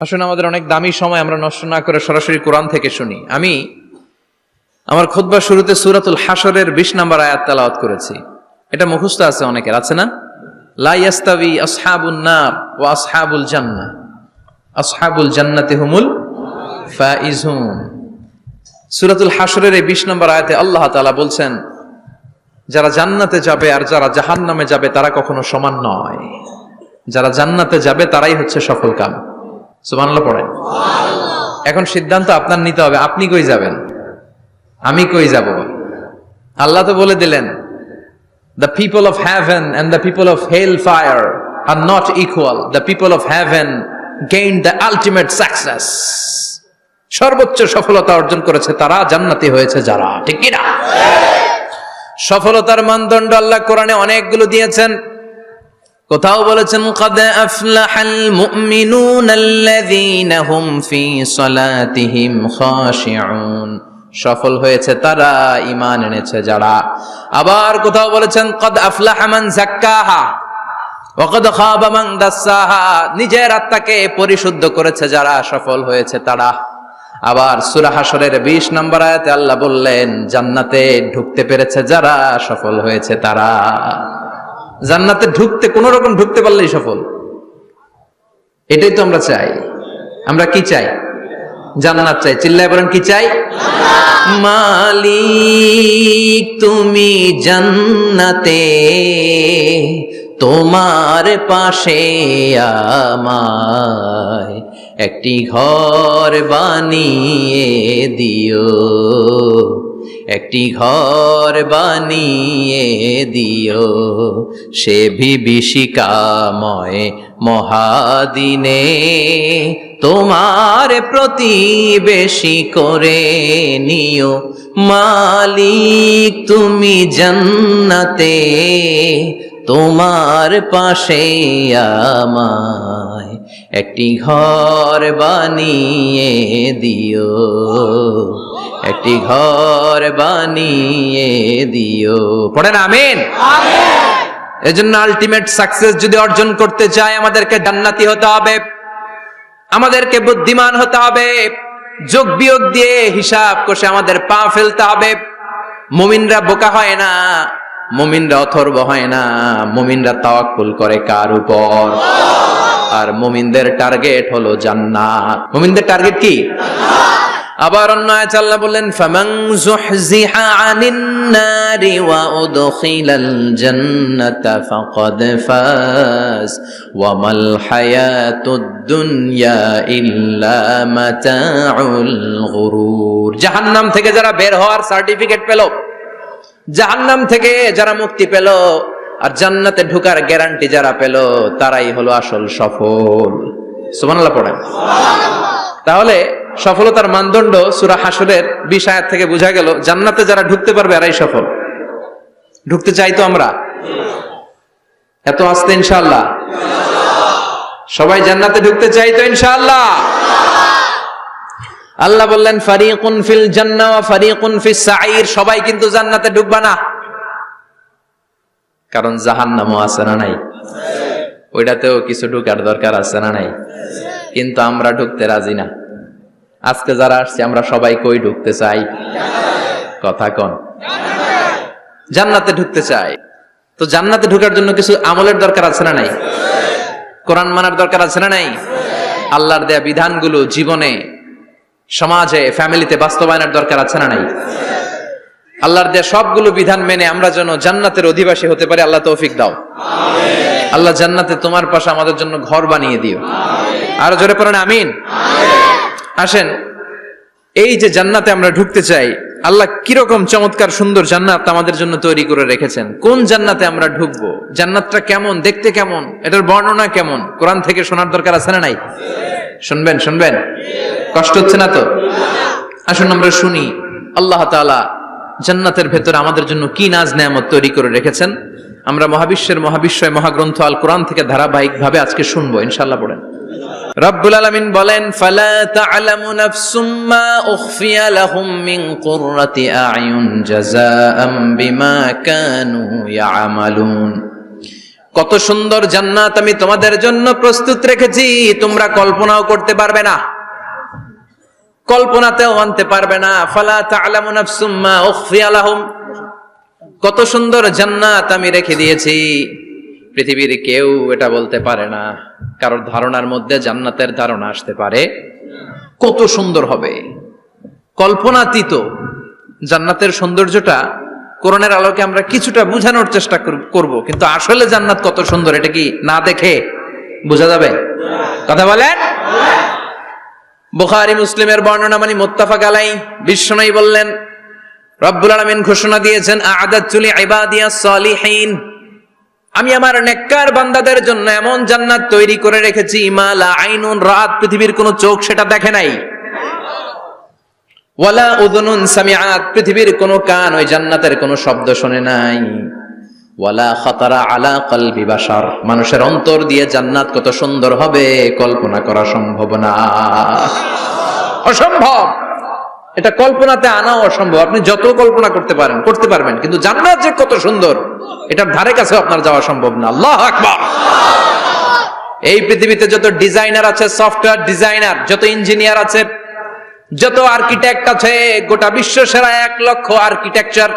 আসলে আমাদের অনেক দামি সময় আমরা নষ্ট না করে সরাসরি কোরআন থেকে শুনি। আমি আমার খুতবার শুরুতে সূরাতুল হাশরের 20 নম্বর আয়াত তেলাওয়াত করেছি। এটা মুখস্থ আছে অনেকের, আছে না? লা ইয়াস্তাবি আসহাবুন নার ওয়া আসহাবুল জান্নাহ, আসহাবুল জান্নাতি হুমুল ফাইজুন। সূরাতুল হাশরের এই 20 নম্বর আয়াতে আল্লাহ তাআলা বলছেন, যারা জান্নাতে যাবে আর যারা জাহান্নামে যাবে তারা কখনো সমান নয়। যারা জান্নাতে যাবে তারাই হচ্ছে সফল কাম। সুবহানাল্লাহ পড়েন। এখন সিদ্ধান্ত আপনার নিতে হবে, আপনি কই যাবেন, আমি কই যাব। আল্লাহ তো বলে দিলেন, the people of heaven and the people of hellfire are not equal. The people of heaven gained the ultimate success. সর্বোচ্চ সফলতা অর্জন করেছে তারা, জান্নাতি হয়েছে যারা। ঠিক কি না? সফলতার মানদণ্ড আল্লাহ কোরআনে অনেকগুলো দিয়েছেন। কোথাও বলেছেন قد أفلح المؤمنون الذين هم في صلاتهم خاشعون, সফল হয়েছে তারা, ঈমান এনেছে যারা। আবার কোথাও বলেছেন قد أفلح من زكاها وقد خاب من دساها, নিজের আত্মাকে পরিশুদ্ধ করেছে যারা, সফল হয়েছে তারা। আবার সূরা হাশরের 20 নম্বর আয়াতে আল্লাহ বললেন, জান্নাতে ঢুকতে পেরেছে যারা, সফল হয়েছে তারা। জান্নাতে ঢুকতে, কোন রকম ঢুকতে পারলেই সফল। এটাই তো আমরা চাই। আমরা কি চাই? জান্নাত চাই। চিল্লায় বলেন কি চাই? মালিক তুমি জান্নাতে, তোমার পাশে আমায় একটি ঘর বানিয়ে দিও, একটি ঘর বানিয়ে দিও, সে বিভীষিকাময় মহাদিনে তোমার প্রতিবেশী করে নিও। মালিক তুমি জান্নাতে, তোমার পাশে আমায় একটি ঘর বানিয়ে দিও, একটি ঘর বানিয়ে দিও। পড়েন আমিন। এজন্য আলটিমেট সাকসেস যদি অর্জন করতে চাই, আমাদেরকে জান্নাতি হতে হবে, আমাদেরকে বুদ্ধিমান হতে হবে, যোগ বিয়োগ দিয়ে হিসাব কষে আমাদের পা ফেলতে হবে। মুমিনরা বোকা হয় না, মুমিনরা অথর্ব হয় না, মুমিনরা তাওয়াক্কুল করে কার উপর? আর মুমিনদের টার্গেট হলো জান্নাত। মুমিনদের টার্গেট কি? আবার অন্য আয়াতে আল্লাহ বললেন, ফামান যুহজিহা আনিন নারি ওয়া উদখিলাল জান্নাতা ফাকাদ ফাজ ওয়া মাল হায়াতুদ দুনিয়া ইল্লা মাতাউল গুরুর। জাহান্নাম থেকে যারা বের হওয়ার সার্টিফিকেট পেল, জাহান্নাম থেকে যারা মুক্তি পেল, আর জান্নাতে ঢোকার গ্যারান্টি যারা পেল, তারাই হলো আসল সফল। সুবহানাল্লাহ পড়েন। তাহলে সফলতার মানদণ্ড সূরা হাশরের 20 আয়াত থেকে বোঝা গেল, জান্নাতে যারা ঢুকতে পারবে এরাই সফল। ঢুকতে চাই তো আমরা? এত আস্তে ইনশাআল্লাহ? সবাই জান্নাতে ঢুকতে চাই তো ইনশাআল্লাহ? আল্লাহ বললেন, ফারিকুন ফিল জান্নাহ ওয়া ফারিকুন ফিস সাঈর। সবাই কিন্তু জান্নাতে ঢুকবে না, কারণ জাহান্নামও আছে না নাই? ওইটাতেও কিছু ঢুকার দরকার আছে না নাই? কিন্তু আমরা ঢুকতে রাজি না। আজকে যারা আসছে আমরা সবাই কই ঢুকতে চাই? কথা কোন? জান্নাতে ঢুকতে চাই। তো জান্নাতে ঢোকার জন্য কিছু আমলের দরকার আছে না নাই? কোরআন মানার দরকার আছে না নাই? আল্লাহর দেয়া বিধানগুলো জীবনে, সমাজে, ফ্যামিলিতে বাস্তবায়নের দরকার আছে না নাই? আল্লাহর দেয়া সবগুলো বিধান মেনে আমরা যেন জান্নাতের অধিবাসী হতে পারি, আল্লাহ তৌফিক দাও। আল্লাহ জান্নাতে তোমার পাশে আমাদের জন্য ঘর বানিয়ে দিও। আরো জোরে পড়েন আমিন। আসেন, এই যে জান্নাতে আমরা ঢুকতে চাই, আল্লাহ কিরকম চমৎকার সুন্দর জান্নাত আমাদের জন্য তৈরি করে রেখেছেন। কোন জান্নাতে আমরা ঢুকবো, জান্নাতটা কেমন, দেখতে কেমন, এটার বর্ণনা কেমন, কোরআন থেকে শোনার দরকার আছে না নাই? শুনবেন, শুনবেন? কষ্ট হচ্ছে না তো? আসুন আমরা শুনি আল্লাহ তাআলা জান্নাতের ভেতরে আমাদের জন্য কি নাজ নেয়ামত তৈরি করে রেখেছেন। আমরা মহাবিশ্বের মহাবিশ্বয় মহাগ্রন্থ আল কোরআন থেকে ধারাবাহিকভাবে আজকে শুনবো ইনশাআল্লাহ। পড়েন। রব্বুল আলামিন বলেন, ফালা তা'লামু নাফসুম মা উখফিয়া লাহুম মিন কুররাতি আ'য়ুন জাযাআম বিমা কানু ইয়া'মালুন। কত সুন্দর জান্নাত আমি তোমাদের জন্য প্রস্তুত রেখেছি, তোমরা কল্পনাও করতে পারবে না, কল্পনাতেও আনতে পারবে না। ফালা তা'লামু নাফসুম মা উখফিয়া লাহুম, কত সুন্দর জান্নাত আমি রেখে দিয়েছি, পৃথিবীর কেউ এটা বলতে পারে না। কারোর ধারণার মধ্যে জান্নাতের ধারণা আসতে পারে কত সুন্দর হবে, কল্পনাতীত জান্নাতের সৌন্দর্যটা কোরআনের আলোকে আমরা কিছুটা বোঝানোর চেষ্টা করব, কিন্তু আসলে জান্নাত কত সুন্দর এটা কি না দেখে বোঝা যাবে? কথা বলেন। বুখারী মুসলিমের বর্ণনা মানে মুত্তাফাক আলাইহি, বিশ্বনবী বললেন রব্বুল আলামিন ঘোষণা দিয়েছেন আ'আদাতু লিইবাদিয়াস সালিহিন, আমি আমার নেককার বান্দাদের জন্য এমন জান্নাত তৈরি করে রেখেছি মা লা আইনুন রাত, পৃথিবীর কোন চোখ সেটা দেখে নাই, ওয়ালা উযুনুন সামিআত, পৃথিবীর কোন কান ওই জান্নাতের কোন শব্দ শুনে নাই, ওয়ালা খাতারা আলা কলবি বাশার, মানুষের অন্তর দিয়ে জান্নাত কত সুন্দর হবে কল্পনা করা সম্ভব না, অসম্ভব। এটা কল্পনাতে আনাও অসম্ভব, আপনি যত কল্পনা করতে পারবেন, কিন্তু জান্নাত যে কত সুন্দর এটার ধারে কাছে আপনার যাওয়া সম্ভব না। আল্লাহু আকবার। এই পৃথিবীতে যত ডিজাইনার আছে, সফটওয়্যার ডিজাইনার, যত ইঞ্জিনিয়ার আছে, যত আর্কিটেক্ট আছে, গোটা বিশ্ব সেরা 1 লক্ষ আর্কিটেকচার,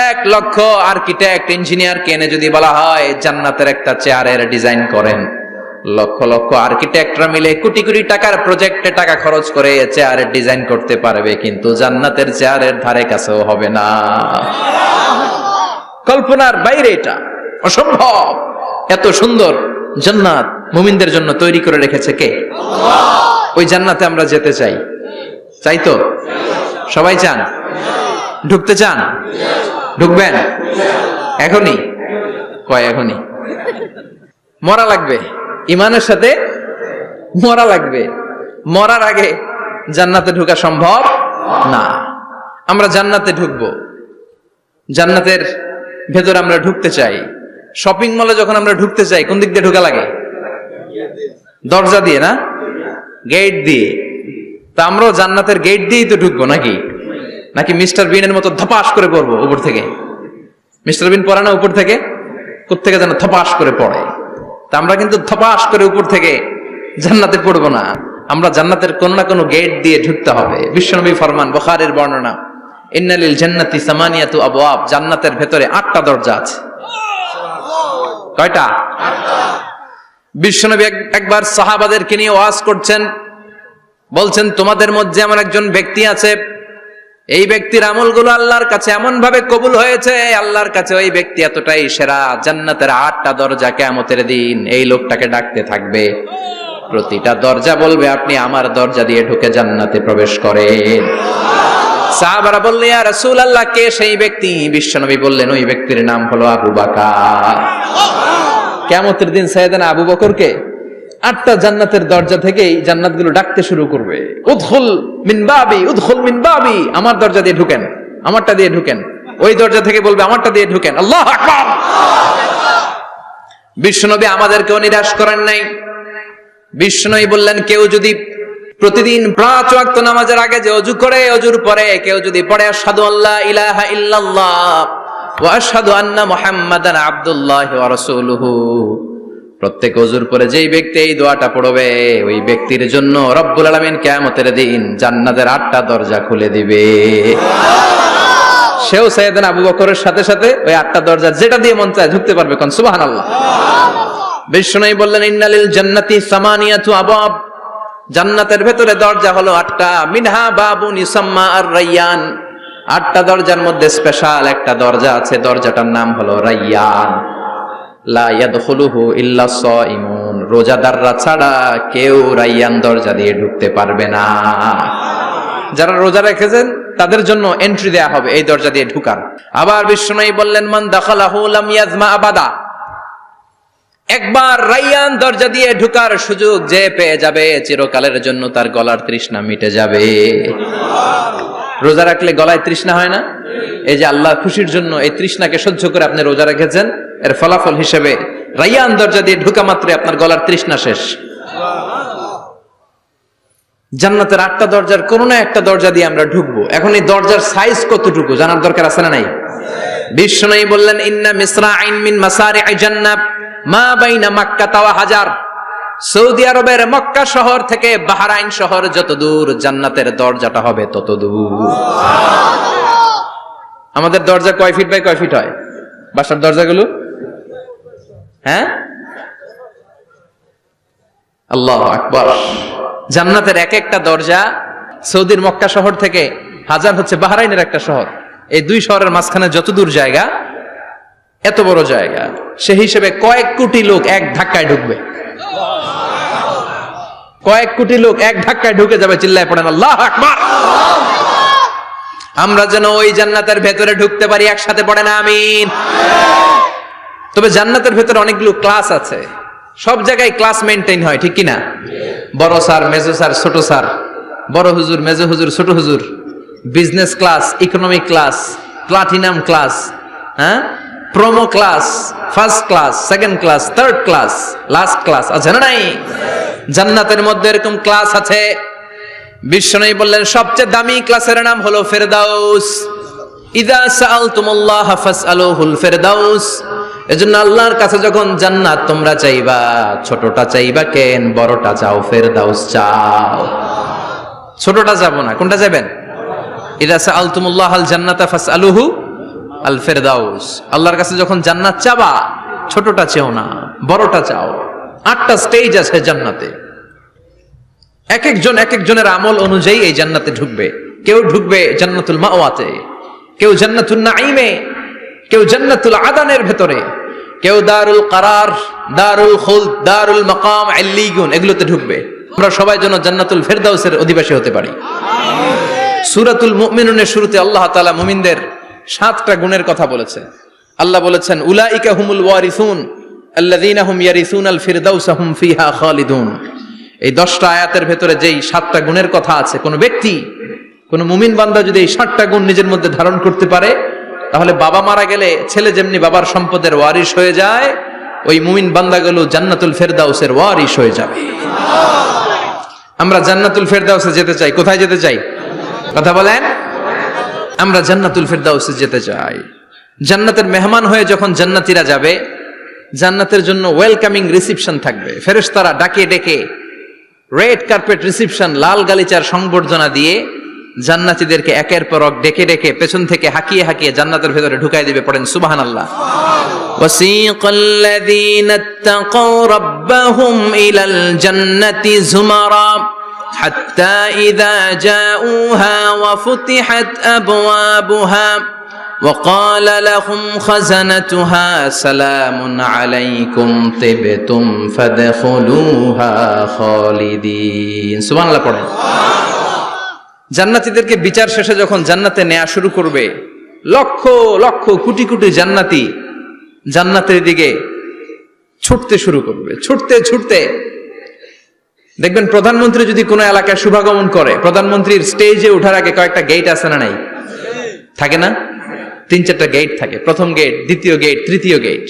1 লক্ষ আর্কিটেক্ট ইঞ্জিনিয়ারকে এনে যদি বলা হয় জান্নাতের একটা চেয়ারের ডিজাইন করেন, লক্ষ লক্ষ আর্কিটেক্টরা মিলে কোটি কোটি টাকার প্রজেক্টে টাকা খরচ করে চেয়ারের ডিজাইন করতে পারবে, কিন্তু জান্নাতের চেয়ারের ধারে কাছেও হবে না। কল্পনার বাইরে, এটা অসম্ভব। এত সুন্দর জান্নাত মুমিনদের জন্য তৈরি করে রেখেছে কে? আল্লাহ। ওই জান্নাতে আমরা যেতে চাই, চাই তো? সবাই চান? ঢুকতে চান? ঢুকবেন এখনই? কয় এখনই? মরা লাগবে, ইমানের সাথে মরা লাগবে, মরার আগে জান্নাতে ঢোকা সম্ভব না। আমরা জান্নাতে ঢুকবো, জান্নাতের ভেতরে আমরা ঢুকতে চাই। শপিং মলে যখন আমরা ঢুকতে চাই কোন দিক দিয়ে ঢোকা লাগে? দরজা দিয়ে না, গেট দিয়ে। তা আমরাও জান্নাতের গেট দিয়েই তো ঢুকবো নাকি? নাকি মিস্টার বিনের মতো ধপাস করে পড়বো উপর থেকে? মিস্টার বিন পড়ে না উপর থেকে? কোত্থেকে যেন ধপাস করে পড়ে। তা আমরা কিন্তু ধপাস করে উপর থেকে জান্নাতে পড়বো না, আমরা জান্নাতের কোন না কোনো গেট দিয়ে ঢুকতে হবে। বিশ্বনবী ফরমান, বুখারীর বর্ণনা, ইন্নালিল জান্নাতি সামানিয়াতু আবওয়াব, জান্নাতের ভেতরে 8টা দরজা আছে। কয়টা? 8টা। বিশ্বনবী একবার সাহাবাদেরকে নিয়ে ওয়াজ করছেন, বলছেন তোমাদের মধ্যে এমন একজন ব্যক্তি আছে, এই ব্যক্তির আমলগুলো আল্লাহর কাছে এমন ভাবে কবুল হয়েছে, আল্লাহর কাছে ওই ব্যক্তি এতটাই সেরা, জান্নাতের 8টা দরজা কিয়ামতের দিন এই লোকটাকে ডাকতে থাকবে, প্রতিটা দরজা বলবে আপনি আমার দরজা দিয়ে ঢুকে জান্নাতে প্রবেশ করেন। সাহাবারা বললেন ইয়া রাসূলুল্লাহ, কে সেই ব্যক্তি? বিশ্বনবী বললেন ওই ব্যক্তির নাম হলো আবু বকর। কিয়ামতের দিন সাইয়েদনা আবু বকরকে 8টা জান্নাতের দরজা থেকেই জান্নাতগুলো ডাকতে শুরু করবে, উদখুল মিন বাবি, উদখুল মিন বাবি, আমার দরজা দিয়ে ঢুকেন, আমারটা দিয়ে ঢুকেন। ওই দরজা থেকে বলবে আমারটা দিয়ে ঢুকেন। আল্লাহু আকবার। বিশ্বনবী আমাদেরকেও নিরাশ করেন নাই। বিশ্বনবী বললেন কেউ যদি প্রতিদিন 5 ওয়াক্ত নামাজের আগে যে ওযু করে, ওযুর পরে কেউ যদি পড়ে আশহাদু আল্লা ইলাহা ইল্লাল্লাহ ওয়া আশহাদু আন্না মুহাম্মাদান আবদুল্লাহি ওয়া রাসূলুহু, প্রত্যেক ওযুর পরে যেই ব্যক্তি এই দোয়াটা পড়বে ওই ব্যক্তির জন্য রব্বুল আলামিন কিয়ামতের দিন জান্নাতের 8টা দরজা খুলে দিবে। সেও সাইয়েদনা আবু বকরের সাথে সাথে ওই 8টা দরজা যেটা দিয়ে মন চায় ঢুকতে পারবে। কোন সুবহানাল্লাহ। বিশ্বনবী বললেন ইন্নালিল জান্নাতি সামানিয়াতু আবওয়াব, জান্নাতের ভেতরে দরজা হলো 8টা, মিনহা বাবুন ইউসাম্মা আর-রায়্যান, 8টা দরজার মধ্যে স্পেশাল একটা দরজা আছে, দরজাটার নাম হলো রায়্যান। লা ইয়াদখুলুহু ইল্লা সাইমুন, রোজাদাররা ছাড়া কেউ রায়্যান দরজা দিয়ে ঢুকতে পারবে না। যারা রোজা রেখেছেন তাদের জন্য এন্ট্রি দেয়া হবে এই দরজা দিয়ে ঢুকার। আবার বিশ্বনবী বললেন মান দাখালাহু লাম ইয়াজমা আবাদা, একবার রায়্যান দরজা দিয়ে ঢুকার সুযোগ যে পেয়ে যাবে চিরকালের জন্য তার গলার তৃষ্ণা মিটে যাবে। রোজা রাখলে গলায় তৃষ্ণা হয় না? এই যে আল্লাহ খুশির জন্য এই তৃষ্ণাকে সহ্য করে আপনি রোজা রেখেছেন, এর ফলাফল হিসেবে রায়্যান দরজা দিয়ে ঢুকা মাত্রই আপনার গলার তৃষ্ণা শেষ। জান্নাতের 8টা দরজার কোন না একটা দরজা দিয়ে আমরা ঢুকবো। এখন এই দরজার সাইজ কতটুকু জানার দরকার আছে না নাই? বিষ্ণু বললেন ইন্না মিসরাইন মিন মাসারি'i জান্নাত মা বাইনা মক্কা ওয়া হাজার। সৌদি আরবের মক্কা শহর থেকে বাহরাইন শহর যত দূর, জান্নাতের দরজাটা হবে তত দূর। আমাদের দরজা কয় ফিট বাই কয় ফিট হয় বাসার দরজাগুলো? হ্যাঁ, আল্লাহু আকবার। জান্নাতের এক একটা দরজা সৌদির মক্কা শহর থেকে হাজার হচ্ছে বাহরাইনের একটা শহর। এই দুই শহরের মাঝখানে যত দূর জায়গা, এত বড় জায়গা, সেই হিসেবে কয়েক কোটি লোক এক ধাক্কায় ঢুকবে। কয়েক কোটি লোক এক ধাক্কায় ঢুকে যাবে। চিল্লায় পড়েন আল্লাহু আকবার। আমরা যেন ওই জান্নাতের ভেতরে ঢুকতে পারি, একসাথে পড়েন আমিন। তবে জান্নাতের ভেতরে অনেকগুলো ক্লাস আছে, সব জায়গায় ক্লাস মেনটেন হয়, ঠিক কিনা? বড় স্যার, মেজো স্যার, ছোট স্যার, বড় হুজুর, মেজো হুজুর, ছোট হুজুর, business class, economic class, platinum class, হ্যাঁ, promo class, first class, second class, third class, last class আছে না নাই? জান্নাতের মধ্যে এরকম ক্লাস আছে। বিশ্বনবী বললেন সবচেয়ে দামি ক্লাসের নাম হলো ফেরদাউস। ইযা সাআলতুমুল্লাহ ফাসআলুহুল ফেরদাউস। এজন্য আল্লাহর কাছে যখন জান্নাত তোমরা চাইবা, ছোটটা চাইবা কেন, বড়টা চাও, ফেরদাউস চাও। ছোটটা যাবো না, কোনটা যাবেন? ইযা সাআলতুমুল্লাহ আল জান্নাতা ফাসআলুহু আল ফেরদাউস। আল্লাহর কাছে যখন জান্নাত চাবা, ছোটটা চেও না, বড়টা চাও। 8টা স্টেজ আছে জান্নাতে। এক একজনের আমল অনুযায়ী এই জান্নাতে ঢুকবে। কেউ ঢুকবে জান্নাতুল মাওয়াতে, কেউ জান্নাতুল নাঈমে, কেউ জান্নাতুল আদানের ভেতরে, কেউ দারুল কারার, দারুল খুলদ, দারুল মাকাম, আল্লিগুন, এগুলোতে ঢুকবে। আমরা সবাই যেন জান্নাতুল ফেরদাউসের অধিবাসী হতে পারি। সূরাতুল মুমিনুনের শুরুতে আল্লাহ তাআলা মুমিনদের 7টা গুণের কথা বলেছে। আল্লাহ বলেছেন উলাইকা হুমুল ওয়ারিসুন আল্লাযীনা হুম ইয়ারিসুনাল ফিরদাউসা হুম ফিহা খালিদুন। এই 10টা আয়াতের ভেতরে যেই 7টা গুণের কথা আছে, কোন ব্যক্তি, কোন মুমিন বান্দা যদি এই 7টা গুণ নিজের মধ্যে ধারণ করতে পারে, তাহলে বাবা মারা গেলে ছেলে যেমনি বাবার সম্পদের ওয়ারিশ হয়ে যায়, ওই মুমিন বান্দাগুলো জান্নাতুল ফেরদাউসের ওয়ারিশ হয়ে যাবে। আমরা জান্নাতুল ফেরদাউসে যেতে চাই। কোথায় যেতে চাই? কথা বলেন। আমরা জান্নাতুল ফেরদাউসে যেতে চাই। জান্নাতের মেহমান হয়ে যখন জান্নাতীরা যাবে, জান্নাতের জন্য ওয়েলকামিং রিসিপশন থাকবে। ফেরেশতারা ডাকে ডেকে রেড কার্পেট রিসিপশন, লাল গালিচার সংবর্ধনা দিয়ে জান্নাতীদেরকে একের পর এক ডেকে ডেকে পেছন থেকে হাঁকিয়ে হাঁকিয়ে জান্নাতের ভেতরে ঢুকাই দিবে। পড়েন সুবহানাল্লাহ। ওয়াসিকাল্লাযীনা ইত্তাকাউ রাব্বাহুম ইলাল জান্নাতি যুমারা হাত্তা ইযা জাউহা ওয়া ফুতিহাত আবওয়াবুহা وقال لهم خزنتها سلام عليكم طبتم فادخلوها خالدين। সুবহানাল্লাহ পড়েন। জান্নাতীদেরকে বিচার শেষে যখন জান্নাতে নেওয়া শুরু করবে, লক্ষ লক্ষ কোটি কোটি জান্নাতি জান্নাতের দিকে ছুটতে শুরু করবে। ছুটতে ছুটতে দেখবেন প্রধানমন্ত্রী যদি কোনো এলাকায় শুভাগমন করে, প্রধানমন্ত্রীর স্টেজে ওঠার আগে কয়েকটা গেট আছে না নাই? থাকে না? 3-4টা গেট থাকে। প্রথম গেট, দ্বিতীয় গেট, তৃতীয় গেট।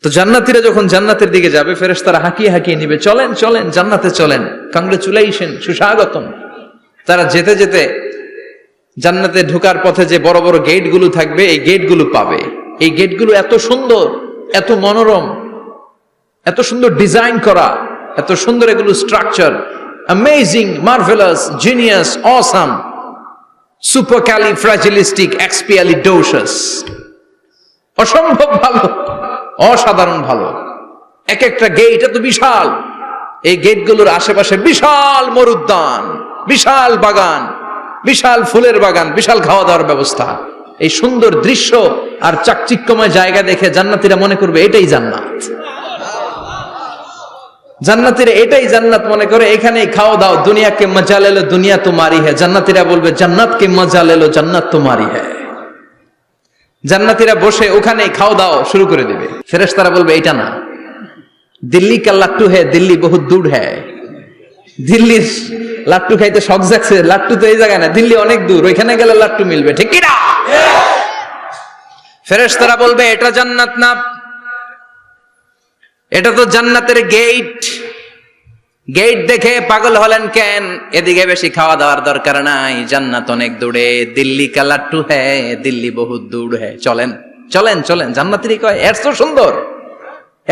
তো জান্নাতীরা যখন জান্নাতের দিকে যাবে, ফেরেশতারা হাঁকিয়ে হাঁকিয়ে নিবে, চলেন চলেন জান্নাতে চলেন, কংগ্রেচুলেশন, সুস্বাগতম। তারা যেতে যেতে জান্নাতে ঢোকার পথে যে বড় বড় গেটগুলো থাকবে, এই গেটগুলো পাবে। এই গেটগুলো এত সুন্দর, এত মনোরম, এত সুন্দর ডিজাইন করা, এত সুন্দর এগুলো structure, amazing, marvellous, genius, awesome, supercalifragilisticexpialidocious, অসম্ভব ভালো, অসাধারণ ভালো। এক একটা গেট এত বিশাল। এই গেটগুলোর আশেপাশে বিশাল মরুদ্যান, বিশাল বাগান, বিশাল ফুলের বাগান, বিশাল খাওয়া দাওয়ার ব্যবস্থা। এই সুন্দর দৃশ্য আর চাকচিক্যময় জায়গা দেখে জান্নাতীরা মনে করবে এটাই জান্নাত। জান্নাতীরা এটাই জান্নাত মনে করে, এখানেই খাও দাও, দুনিয়া কে মজা লে লো দুনিয়া তোমারি হ্যায়। জান্নাতীরা বলবে জান্নাত কে মজা লে লো জান্নাত তোমারি হ্যায়। জান্নাতীরা বসে ওখানেই খাও দাও শুরু করে দিবে। ফেরেশতারা বলবে এটা না, দিল্লি কা লাট্টু হ্যায়, দিল্লি বহুত দূর হ্যায়। দিল্লির লাট্টু খাইতে শখ জাগছে, লাট্টু তো এই জায়গায় না, দিল্লি অনেক দূর, ওইখানে গেলে লাট্টু মিলবে, ঠিক কি না? ফেরেশতারা বলবে এটা জান্নাত না, এটা তো জান্নাতের গেট। গেট দেখে পাগল হলেন কেন? এদিকে বেশি খাওয়া দাওয়ার দরকার নাই, জান্নাত অনেক দূরে। দিল্লি কা লাট্টু হ্যায়, দিল্লি বহুত দূর হ্যায়। চলেন চলেন চলেন। জান্নাতিরই কয় এর চেয়ে সুন্দর,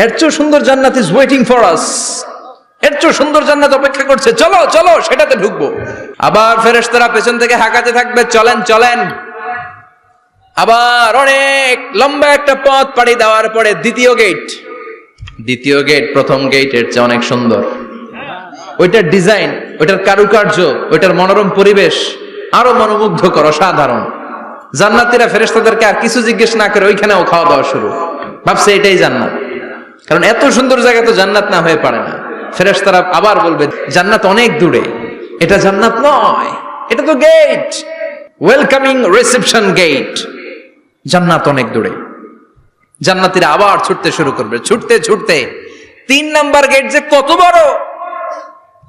এর চেয়ে সুন্দর জান্নাত ইজ ওয়েটিং ফর আস, এর চেয়ে সুন্দর জান্নাত অপেক্ষা করছে, চলো চলো সেটাতে ঢুকবো। আবার ফেরেশতারা পেছন থেকে হাঁকাতে থাকবে, চলেন চলেন। আবার অনেক লম্বা একটা পথ পাড়ি দেওয়ার পরে দ্বিতীয় গেট প্রথম গেটের চেয়ে অনেক সুন্দর। ওইটার ডিজাইন, ওইটার কারুকার্য, ওইটার মনোরম পরিবেশ আরো মনোমুগ্ধকর, অসাধারণ। জান্নাতীরা ফেরেশতাদেরকে আর কিছু জিজ্ঞেস না করে ওইখানেও খাওয়া দাওয়া শুরু, ভাবছে এটাই জান্নাত। কারণ এত সুন্দর জায়গা তো জান্নাত না হয়ে পারে না। ফেরেশতারা আবার বলবে জান্নাত অনেক দূরে, এটা জান্নাত নয়, এটা তো গেট, ওয়েলকামিং রিসেপশন গেট, জান্নাত অনেক দূরে। জান্নাতীরা আবার ছুটতে শুরু করবে, ছুটতে ছুটতে 3 নাম্বার গেট যে কত বড়,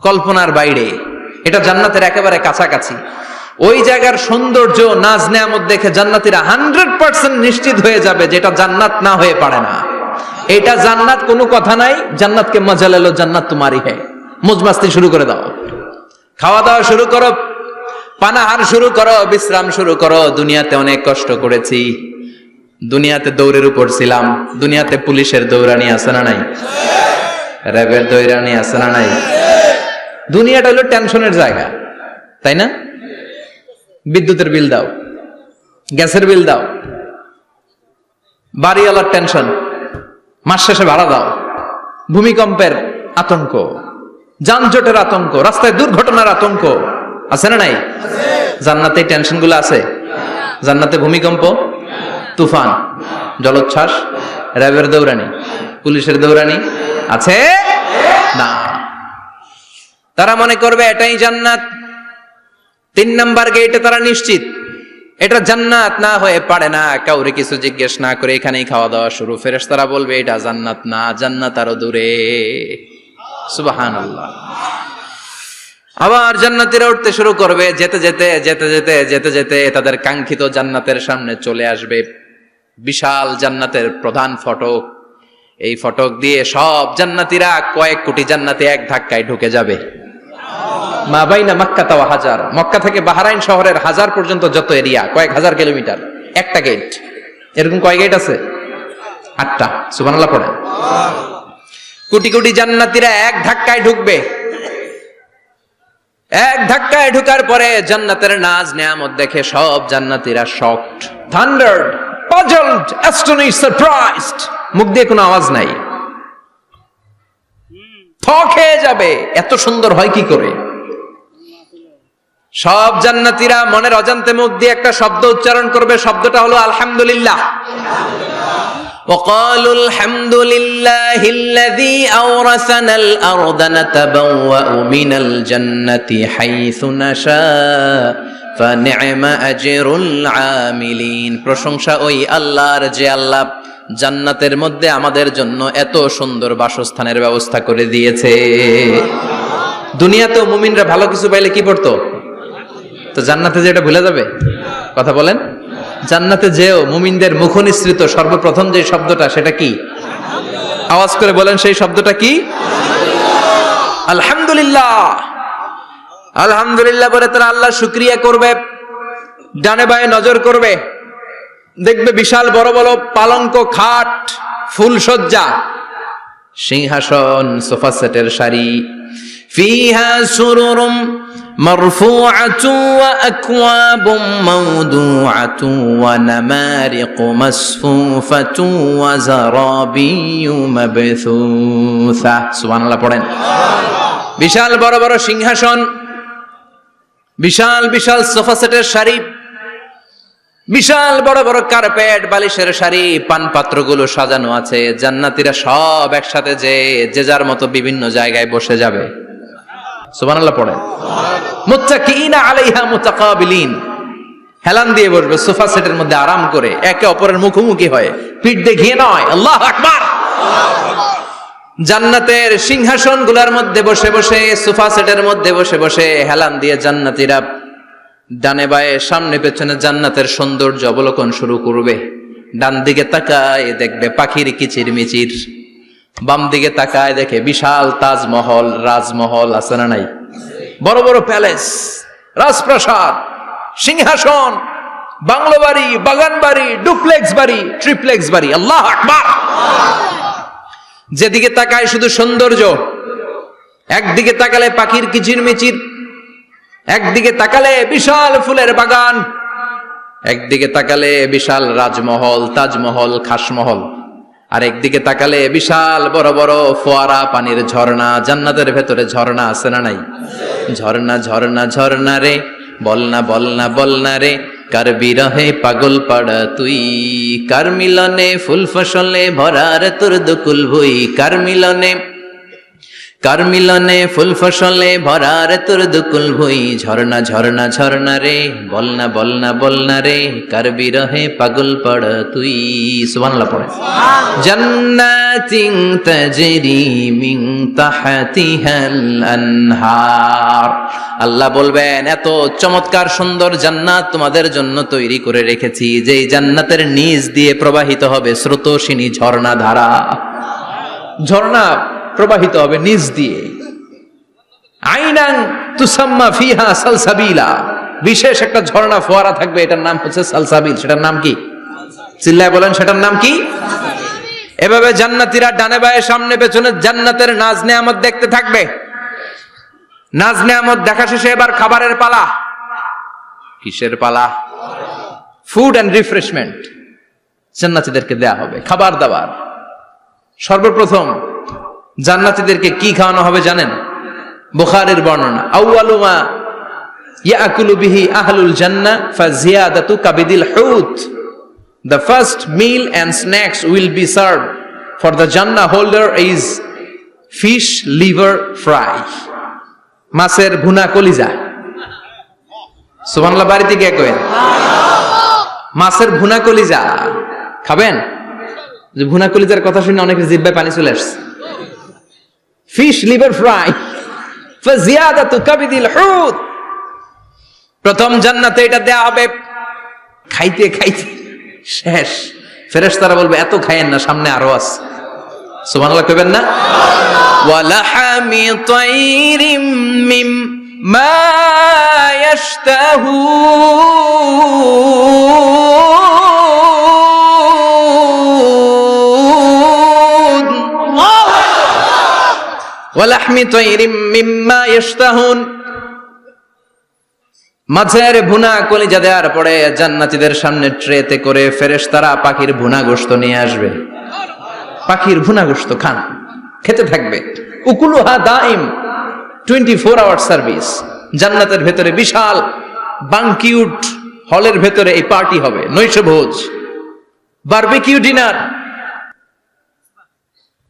কল্পনার বাইরে। এটা জান্নাতের একেবারে কাছাকাছি। ওই জায়গার সৌন্দর্য, নাজ নেয়ামত দেখে জান্নাতীরা 100% নিশ্চিত হয়ে যাবে যে এটা জান্নাত না হয়ে পারে না, এটা জান্নাত, কোনো কথা নাই। জান্নাতকে মজা লেলো, জান্নাত তোমারই হ্যায়। মজমাস্তি শুরু করে দাও, খাওয়া দাওয়া শুরু করো, পানাহার শুরু করো, বিশ্রাম শুরু করো। দুনিয়াতে অনেক কষ্ট করেছি, দুনিয়াতে দৌড়ের উপর ছিলাম, দুনিয়াতে পুলিশের দৌড়ানি আছে না নাই, র্যাবের দৌড়ানি আছে না নাই। দুনিয়াটা হলো টেনশনের জায়গা, তাই না? বিদ্যুতের বিল দাও, গ্যাসের বিল দাও, বাড়িওয়ালার টেনশন, মাস শেষে ভাড়া দাও, ভূমিকম্পের আতঙ্ক, যানজটের আতঙ্ক, রাস্তায় দুর্ঘটনার আতঙ্ক আছে না নাই? জান্নাতে টেনশন গুলো আছে? জান্নাতে ভূমিকম্প, তুফান, জলোচ্ছ্বাস, র্যাবের দৌড়ানি, পুলিশের দৌড়ানি আছে না। তারা মনে করবে এটাই জান্নাত। 3 নাম্বার গেটে তারা নিশ্চিত এটা জান্নাত না হয়ে পারে না। কাউরে কিছু জিজ্ঞেস না করে এখানেই খাওয়া দাওয়া শুরু। ফেরেশতারা বলবে এটা জান্নাত না, জান্নাত আরো দূরে। সুবহানাল্লাহ। আবার জান্নাতীরা উঠতে শুরু করবে, যেতে যেতে যেতে যেতে যেতে যেতে তাদের কাঙ্ক্ষিত জান্নাতের সামনে চলে আসবে। বিশাল জান্নাতের প্রধান ফটক, এই ফটক দিয়ে সব জান্নাতীরা, কয়েক কোটি জান্নাতে এক ধাক্কায় ঢুকে যাবে। মা বাইনা মক্কা ওয়া হাজার, মক্কা থেকে বাহরাইন শহরের হাজার পর্যন্ত যত এরিয়া, কয়েক হাজার কিলোমিটার, একটা গেট। এরকম কয় গেট আছে? 8টা। সুবহানাল্লাহ পড়েন। কোটি কোটি জান্নাতীরা এক ধাক্কায় ঢুকবে। এক ধাক্কায় ঢুকার পরে জান্নাতের নাজ নেয়ামত দেখে সব জান্নাতীরা শকড, থান্ডার্ড, পাজলড, অ্যাস্টনিশড, সারপ্রাইজড। মুখ দিয়ে কোনো আওয়াজ নাই, থক হয়ে যাবে, এত সুন্দর হয় কি করে। সব জান্নাতীরা মনের অজান্তে মুখ দিয়ে একটা শব্দ উচ্চারণ করবে, শব্দটা হলো আলহামদুলিল্লাহ। وقالوا الحمد لله الذي أورثنا الأرض نتبوأ من الجنة حيث نشاء فنعم أجر العاملين। প্রশংসা ওই আল্লাহর যে আল্লাহ জান্নাতের মধ্যে আমাদের জন্য এত সুন্দর বাসস্থানের ব্যবস্থা করে দিয়েছে। দুনিয়াতেও মুমিনরা ভালো কিছু পাইলে কি পড়তো? তো জান্নাতে যে এটা ভুলে যাবে? কথা বলেন। জান্নাতে যেও মুমিনদের মুখ নিঃসৃত সর্বপ্রথম যে শব্দটা, সেটা কি? আওয়াজ করে বলেন, সেই শব্দটা কি? আলহামদুলিল্লাহ। আলহামদুলিল্লাহ বলে তারা আল্লাহ শুকরিয়া করবে, ডানে বায়ে নজর করবে, দেখবে বিশাল বড় বড় পালঙ্ক, খাট, ফুলসজ্জা, সিংহাসন, সোফা সেটের সারি। ফিহা সুরুরুম মারফুআতু ওয়া আকওয়াবুম মাওদুআতু ওয়া নামারিকু মাসফুফাতু ওয়া যারাবিয়্যু মাবথুসা। সুবহানাল্লাহ পড়েন। বিশাল বড় বড় সিংহাসন, বিশাল বিশাল সোফা সেটের সারি, বিশাল বড় বড় কার্পেট, বালিশের সারি, পান পাত্রগুলো সাজানো আছে। জান্নাতীরা সব একসাথে যে যার মতো বিভিন্ন জায়গায় বসে যাবে। সুবহানাল্লাহ পড়েন। মুত্তাকিইনা আলাইহা মুতাকাবিলিন, হেলান দিয়ে বসবে সোফা সেটের মধ্যে আরাম করে, একে অপরের মুখোমুখি হয়ে, পিঠ দেখিয়ে নয়। আল্লাহু আকবার। জান্নাতের সিংহাসন গুলার মধ্যে বসে বসে, সোফা সেটের মধ্যে বসে বসে হেলান দিয়ে জান্নাতীরা ডানে বায়ে সামনে পেছনে জান্নাতের সৌন্দর্য অবলোকন শুরু করবে। ডান দিকে তাকায় দেখবে পাখির কিচির মিচির, বাম দিকে তাকায় দেখে বিশাল তাজমহল, রাজমহল আছে না নাই? বড় বড় প্যালেস, রাজপ্রাসাদ, সিংহাসন, বাংলো বাড়ি, বাগান বাড়ি, ডুপ্লেক্স বাড়ি, ট্রিপ্লেক্স বাড়ি। আল্লাহু আকবার। যেদিকে তাকায় শুধু সৌন্দর্য। একদিকে তাকালে পাখির কিচিরমিচির, একদিকে তাকালে বিশাল ফুলের বাগান, একদিকে তাকালে বিশাল রাজমহল, তাজমহল, খাসমহল, আর একদিকে তাকালে বিশাল বড় বড় ফোয়ারা, পানির ঝর্ণা। জান্নাতের ভেতরে ঝর্ণা আছে না নাই? ঝর্ণা ঝর্ণা ঝর্ণা রে, বলনা বলনা বলনা রে, কার বিরহে পাগল পাড়া তুই, কার মিলনে ফুল ফসলে ভরা রে তোর দুকুল ভুই, কার মিলনে ফুল ফসলে ভরা রে তোর দুকুল ভুই। ঝর্ণা ঝর্ণা ঝর্ণা রে, বলনা বলনা বলনা রে, কার বিরহে পাগল পাড়া তুই। সুবহানাল্লাহ পড়ে। জান্নাতিন তাজরি মিন তাহতিহাল আনহার। আল্লাহ বলবেন, এত চমৎকার সুন্দর জান্নাত তোমাদের জন্য তৈরি করে রেখেছি, যেই জান্নাতের নিচ দিয়ে প্রবাহিত হবে স্রোতস্বিনী ঝর্ণা ধারা। ঝর্ণা প্রবাহিত হবে নিচ দিয়ে। আইনান তুসাম্মা ফিহা সালসাবিলা, বিশেষ একটা ঝর্ণা ফোয়ারা থাকবে, এটার নাম হচ্ছে সালসাবিল। সেটার নাম কি? চিল্লায় বলেন, সেটার নাম কি? এভাবে জান্নাতীরা ডানে বায়ে সামনে পেছনে জান্নাতের নাজ নেয়ামত দেখতে থাকবে। নাজ নেয়ামত দেখা শেষে এবার খাবারের পালা। কিসের পালা? ফুড এন্ড রিফ্রেশমেন্ট জান্নাতীদেরকে দেয়া হবে, খাবার দাবার। সর্বপ্রথম জান্নাতীদেরকে কি খাওয়ানো হবে জানেন? বুখারীর বর্ণনা, আউয়ালু মা ইয়াকুলু বিহি আহলুল জান্নাহ ফাজিয়াদাতু কাবিদিল হুত। The first meal and snacks will be served for the Jannah holder is fish liver fry. মাছের ভুনা কলিজা। সুবহানাল্লাহ, বাড়িতে গিয়ে কইেন মাছের ভুনা কলিজা খাবেন। যে ভুনা কলিজার কথা শুনে অনেকের জিহ্বায় পানি চলে আসছে। ফিশ লিভার ফ্রাই ফাজিয়াদাতু কাবিদিল হুত। প্রথম জান্নাতে এটা দেয়া হবে। খাইতে খাইতে শেষ। ফেরেশতারা বলবে, এত খায়েন না, সামনে আরো আছে। সুবহানাল্লাহ কইবেন না? ওয়া লাহামি তাইরিম মিম্মা ইয়াশতাহুন, ওয়া লাহমি তাইরিম মিম্মা ইয়াশতাহুন। মাছের ভুনা কলিজা দেওয়ার পরে জান্নাতীদের সামনে ট্রেতে করে ফেরেশতারা পাখির ভুনা গোশত নিয়ে আসবে। পাখির ভুনা গোশত খান, খেতে থাকবে। উকুলুহা দাইম, 24 আওয়ার সার্ভিস। জান্নাতের ভেতরে বিশাল বানকিউট হলের ভেতরে এই পার্টি হবে, নৈশভোজ, বারবিকিউ ডিনার,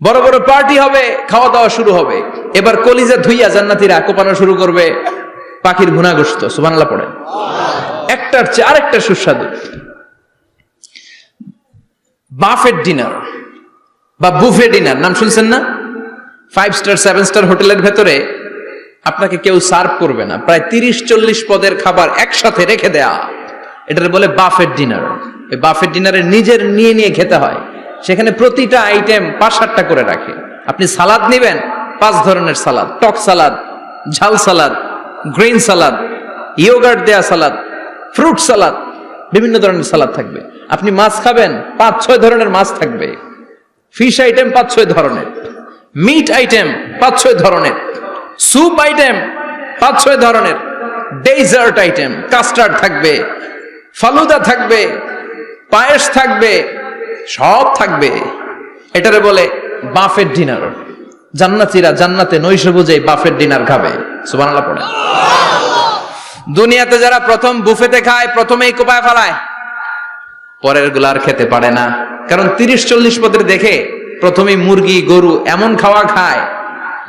বড় বড় পার্টি হবে, খাওয়া দাওয়া শুরু হবে। এবার কলিজা ধুইয়া জান্নাতীরা কোপানো শুরু করবে পাখির ভুনা গোশত। সুবহানাল্লাহ পড়েন। একটার চেয়ে আরেকটা সুস্বাদু। বাফেট ডিনার বা বুফে ডিনার নাম শুনছেন না? 5 স্টার 7 স্টার হোটেলের ভেতরে আপনাকে কেউ সার্ভ করবে না, প্রায় 30-40 পদের খাবার একসাথে রেখে দেয়া, এটার বলে বাফেট ডিনার। এই বাফেট ডিনারে নিজের নিয়ে নিয়ে খেতে হয়। সেখানে প্রতিটা আইটেম 5-7টা করে রাখে। আপনি সালাদ নেবেন, 5 ধরনের সালাদ, টক সালাদ, ঝাল সালাদ, গ্রিন সালাদ, ইয়োগার্ট দেয়া সালাদ, ফ্রুট সালাদ, বিভিন্ন ধরনের সালাদ থাকবে। আপনি মাছ খাবেন, 5-6 ধরনের মাছ থাকবে। ফিশ আইটেম 5-6 ধরনের, মিট আইটেম 5-6 ধরনের, স্যুপ আইটেম 5-6 ধরনের, ডেজার্ট আইটেম, কাস্টার্ড থাকবে, ফালুদা থাকবে, পায়েস থাকবে, সব থাকবে। এটারে বলে বাফেট ডিনার। জান্নাতীরা জান্নাতে নৈশভোজে বাফেট ডিনার খাবে। সুবহানাল্লাহ পড়ে। দুনিয়াতে যারা প্রথম বুফেতে খায়, প্রথমেই কোপায় ফেলায়, পরের গুলা আর খেতে পারে না। কারণ 30-40 পদের দেখে প্রথমেই মুরগি, গরু এমন খাওয়া খায়,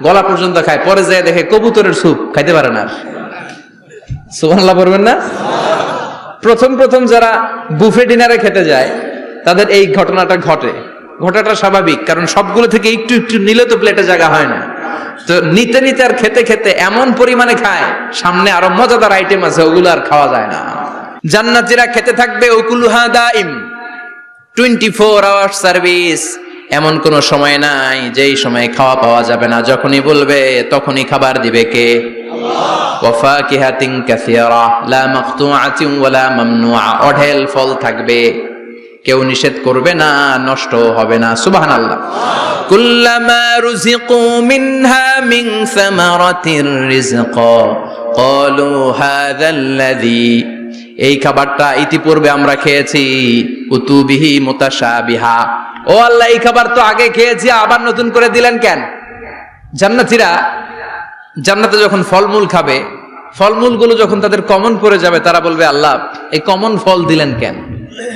গলা পর্যন্ত খায়, পরে যায় দেখে কবুতরের স্যুপ খাইতে পারে না। সুবহানাল্লাহ পড়বেন না? প্রথম প্রথম যারা বুফে ডিনারে খেতে যায় তাদের এই ঘটনাটা ঘটে। ঘটাটা স্বাভাবিক, কারণ সবগুলো থেকে একটু একটু নিলে তো প্লেটে জায়গা হয় না। তো নিতে নিতে আর খেতে খেতে এমন পরিমাণে খায়, সামনে আরো মজাদার আইটেম আছে, ওগুলো আর খাওয়া যায় না। জান্নাতীরা খেতে থাকবে উকুলুহা দাইম, 24 আওয়ার সার্ভিস। এমন কোন সময় নাই যেই সময় খাওয়া পাওয়া যাবে না, যখনই বলবে তখনই খাবার দিবে কে? ওয়া ফাকিহাতিন কাসীরা লা মাকতুআতিন ওয়ালা মামনুআ, অঢেল ফল থাকবে, কেউ নিষেধ করবে না, নষ্ট হবে না। সুবহানাল্লাহ। কুল্লামা রুজিকু মিনহা মিন সামারাতির রিজকা ক্বালু হাযাল্লাযী, এই খাবারটা ইতিপূর্বে আমরা খেয়েছি, উতুবিহি মুতাশাবিহা, ও আল্লাহ এই খাবার তো আগে খেয়েছি, আবার নতুন করে দিলেন কেন? জান্নাতীরা জান্নাতে যখন ফলমূল খাবে, ফলমূলগুলো যখন তাদের কমন পড়ে যাবে, তারা বলবে আল্লাহ এই কমন ফল দিলেন কেন?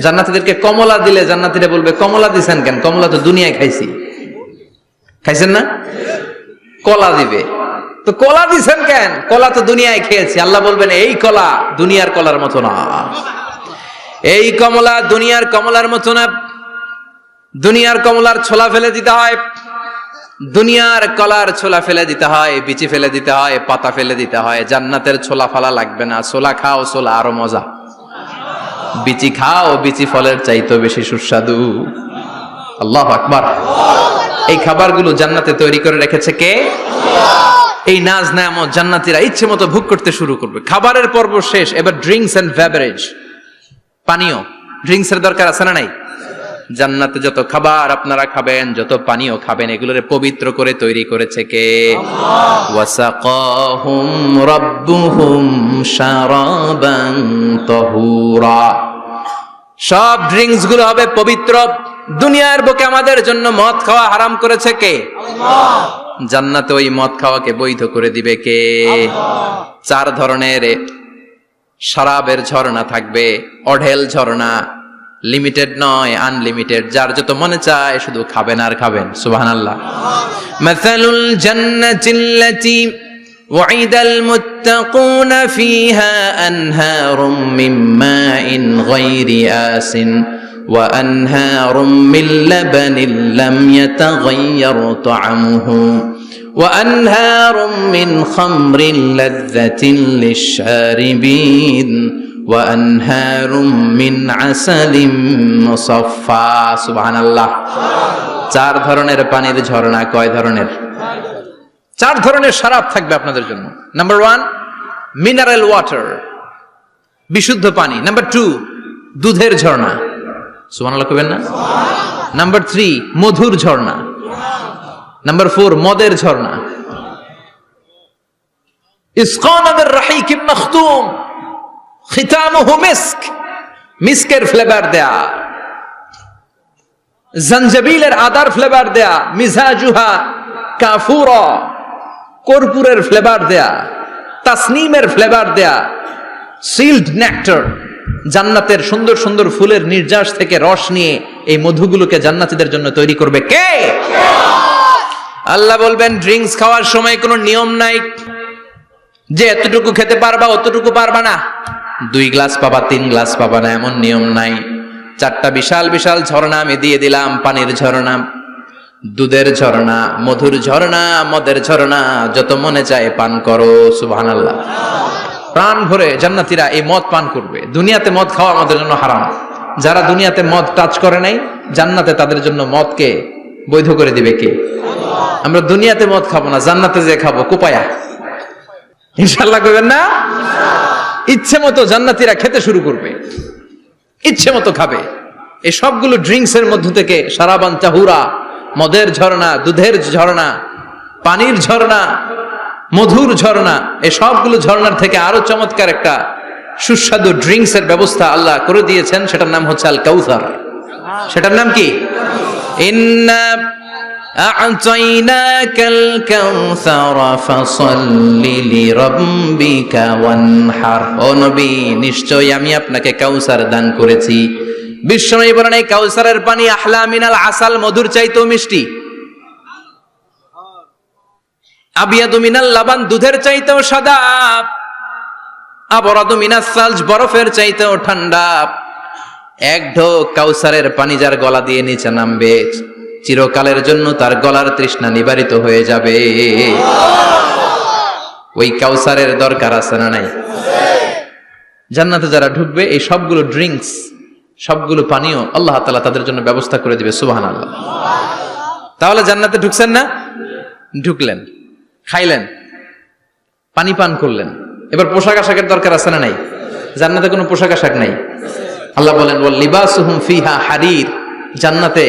জান্নাতীদেরকে কমলা দিলে জান্নাতীরা বলবে কমলা দিছেন কেন? কমলা তো দুনিয়ায় খাইছি। খাইছেন না? কলা দিবে, তো কলা দিছেন কেন? কলা তো দুনিয়ায় খেয়েছি। আল্লাহ বলবেন এই কলা দুনিয়ার কলার মতো না, এই কমলা দুনিয়ার কমলার মতো না। দুনিয়ার কমলার ছোলা ফেলে দিতে হয়, দুনিয়ার কলার ছোলা ফেলে দিতে হয়, বিচি ফেলে দিতে হয়, পাতা ফেলে দিতে হয়। জান্নাতের ছোলা ফালা লাগবে না, ছোলা খাও, ছোলা আরো মজা। বিচি খাও, বিচি ফলের চাইতে বেশি সুস্বাদু। আল্লাহু আকবার। এই খাবারগুলো জান্নাতে তৈরি করে রেখেছে কে? এই নাজ নেয়ামত জান্নাতীরা ইচ্ছে মতো ভোগ করতে শুরু করবে। খাবারের পর্ব শেষ, এবার ড্রিঙ্কস এন্ড বেভারেজ, পানীয়। ড্রিঙ্কস এর দরকার আছে না নাই? জান্নাতে যত খাবার আপনারা খাবেন, যত পানীয় খাবেন, এগুলোরে পবিত্র করে তৈরি করেছে কে? ওয়াসাকাহুম রাব্বুহুম শারাবান তাহুরা। সব ড্রিঙ্কস গুলো হবে পবিত্র। দুনিয়ার বুকে আমাদের জন্য মদ খাওয়া হারাম করেছে কে? আল্লাহ। জান্নাতে ওই মদ খাওয়াকে বৈধ করে দিবে কে? আল্লাহ। 4 ধরনের শরাবের ঝর্ণা থাকবে, অঢেল ঝর্ণা, লিমিটেড নয়, আনলিমিটেড। যার যত মনে চায় শুধু খাবেন আর খাবেন। সুবহানাল্লাহ। মাসালুল জান্নাতিল্লাতী ওয়াইদাল মুত্তাকুনা ফিহা আনহারুম মিন মাইন গায়রি আসিন ওয়া আনহারুম মিন লাবানিন লাম ইয়াতাগায়্যার তা'আমুহু ওয়া আনহারুম মিন খামরিন লাযযাতিন লিশ-শারিবিন وأنهار من عسل مصفى সুবহানাল্লাহ। 4 ধরনের পানির ঝর্ণা। কয় ধরনের? 4 ধরনের শরাব থাকবে আপনাদের জন্য। নাম্বার 1 মিনারেল ওয়াটার, বিশুদ্ধ পানি। নাম্বার 2 দুধের ঝর্ণা। সুবহানাল্লাহ কইবেন না? নাম্বার 3 মধুর ঝর্ণা। নাম্বার 4 মদের ঝর্ণা। ইসকানা মির রাহিকিম মাখতুম খিতামুহু মিস্ক, মিস্কের ফ্লেভার দেয়া, জঞ্জাবিলের আদার ফ্লেভার দেয়া, মিজাজুহা কাফুরা, কর্পূরের ফ্লেভার দেয়া, তাসনিমের ফ্লেভার দেয়া, সিল্ড নেক্টার, জান্নাতের সুন্দর সুন্দর ফুলের নির্যাস থেকে রস নিয়ে এই মধুগুলোকে জান্নাতীদের জন্য তৈরি করবে কে? আল্লাহ বলবেন ড্রিঙ্কস খাওয়ার সময় কোনো নিয়ম নাই যে এতটুকু খেতে পারবা অতটুকু পারবা না, 2 গ্লাস পাবা 3 গ্লাস পাবা না, এমন নিয়ম নাই। 4টা বিশাল বিশাল ঝর্ণা আমি দিয়ে দিলাম। পানির ঝর্ণা, দুধের ঝর্ণা, মধুর ঝর্ণা, মদের ঝর্ণা, যত মনে চায় পান করো। সুবহানাল্লাহ। প্রাণ ভরে জান্নাতীরা এই মদ পান করবে। দুনিয়াতে মদ খাওয়া আমাদের জন্য হারাম। যারা দুনিয়াতে মদ টাচ করে নাই, জান্নাতে তাদের জন্য মদকে বৈধ করে দিবে কে? আমরা দুনিয়াতে মদ খাবো না, জান্নাতে যে খাবো কোপায়া। ইনশাআল্লাহ কইবেন না? ইচ্ছে মতো জান্নাতীরা খেতে শুরু করবে, ইচ্ছে মতো খাবে। এই সবগুলো ড্রিঙ্কস এর মধ্য থেকে শারাবান তাহুরা, মদের ঝর্ণা, দুধের ঝর্ণা, পানির ঝর্ণা, মধুর ঝর্ণা, এই সবগুলো ঝর্ণার থেকে আরো চমৎকার একটা সুস্বাদু ড্রিঙ্কস এর ব্যবস্থা আল্লাহ করে দিয়েছেন। সেটার নাম হচ্ছে আল কাউসার। সেটার নাম কি? ইন্না আ'তাইনাকাল কাউসারা ফাসাল্লি লিরাব্বিকা ওয়ানহার। ও নবী, নিশ্চয়ই আমি আপনাকে কাউসার দান করেছি। বিশ্বনবী বলেন এই কাউসারের পানি আহলা মিনাল আসাল, মধুর চাইতেও মিষ্টি। আবিয়াদু মিনাল লাবান, দুধের চাইতেও সাদা। আবরাদু মিনাস সালজ, বরফের চাইতেও ঠান্ডা। এক ঢোক কাউসারের পানি যার গলা দিয়ে নিচে নামবে, চিরকালের জন্য তার গলার তৃষ্ণা নিবারিত হয়ে যাবে। ওই কাউসারের দরকার আছে না নাই? জান্নাতে যারা ঢুকবে এই সবগুলো ড্রিঙ্কস, সবগুলো পানীয় আল্লাহ তাআলা তাদের জন্য ব্যবস্থা করে দিবে। সুবহানাল্লাহ। তাহলে জান্নাতে ঢুকছেন না? ঢুকলেন, খাইলেন, পানি পান করলেন, এবার পোশাক আশাকের দরকার আছে না নাই? জান্নাতে কোনো পোশাক আশাক নাই। আল্লাহ বলেন ওয়াল লিবাসুহুম ফিহা হারির, জান্নাতে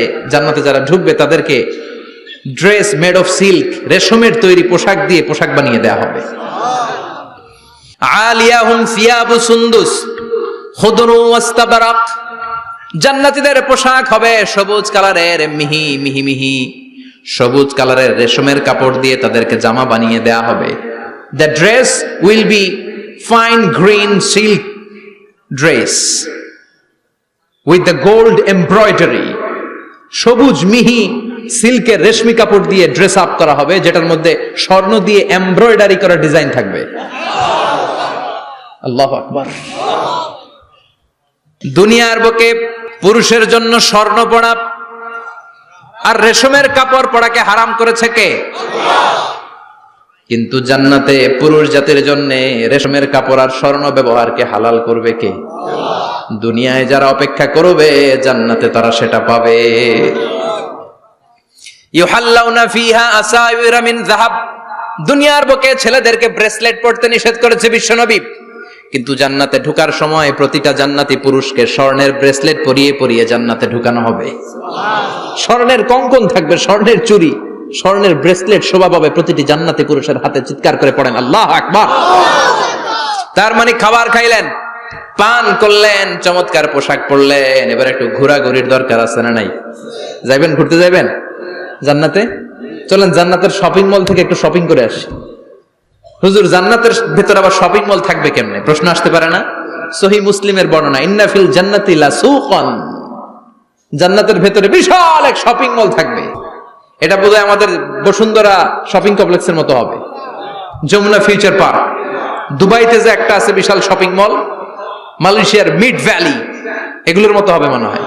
যারা ঢুকবে তাদেরকে ড্রেস মেড অফ সিল্ক, রেশমের তৈরি পোশাক দিয়ে পোশাক বানিয়ে দেওয়া হবে। আলিয়াহুম সিয়াবু সুন্দুস খুদরু ওয়াস্তাবরাক, জান্নাতীদের পোশাক হবে সবুজ কালারের, মিহি মিহি মিহি সবুজ কালারের রেশমের কাপড় দিয়ে তাদেরকে জামা বানিয়ে দেওয়া হবে। The dress will be fine green silk dress with the gold embroidery, সবুজ মিহি সিল্কের রেশমি কাপড় দিয়ে ড্রেস আপ করা হবে, যেটার মধ্যে স্বর্ণ দিয়ে এমব্রয়ডারি করা ডিজাইন থাকবে। আল্লাহু আকবার। দুনিয়ার বুকে পুরুষের জন্য স্বর্ণ পরা আর রেশমের কাপড় পরাকে হারাম করেছে কে? কিন্তু জান্নাতে পুরুষ জাতির জন্য রেশমের কাপড় আর স্বর্ণ ব্যবহারকে হালাল করবে কে? দুনিয়ায় যারা অপেক্ষা করবে জান্নাতে তারা সেটা পাবে। ইউহাল্লাউনা ফিহা আসাইরা মিন যাহাব, দুনিয়ার বুকে ছেলেদেরকে ব্রেসলেট পরতে নিষেধ করেছে বিশ্বনবী, কিন্তু জান্নাতে ঢোকার সময় প্রতিটা জান্নাতি পুরুষকে স্বর্ণের ব্রেসলেট পরিয়ে পরিয়ে জান্নাতে ঢুকানো হবে। স্বর্ণের কঙ্কন থাকবে, স্বর্ণের চুড়ি, স্বর্ণের ব্রেসলেট শোভা পাবে প্রতিটি জান্নাতি পুরুষের হাতে। চিৎকার করে পড়েন আল্লাহু আকবার। তার মানে খাবার খাইলেন, পান করলেন, চমৎকার পোশাক পরলেন, এবার একটু ঘোরাঘুরির দরকার আছে না নাই? যাইবেন, ঘুরতে যাইবেন জান্নাতে? চলেন জান্নাতের শপিং মল থেকে একটু শপিং করে আসি। হুজুর জান্নাতের ভেতর আবার শপিং মল থাকবে কেমনে? প্রশ্ন আসতে পারে না? সহিহ মুসলিমের বর্ণনা, ইন্না ফিল জান্নাতি লাসুকান, জান্নাতের ভেতরে বিশাল এক শপিং মল থাকবে। এটা বোধহয় আমাদের বসুন্ধরা শপিং কমপ্লেক্সের মতো হবে, যমুনা ফিউচার পার্ক। দুবাইতে যে একটা আছে বিশাল শপিং মল, মালয়েশিয়ার মিড ভ্যালি, এগুলোর মতো হবে মনে হয়।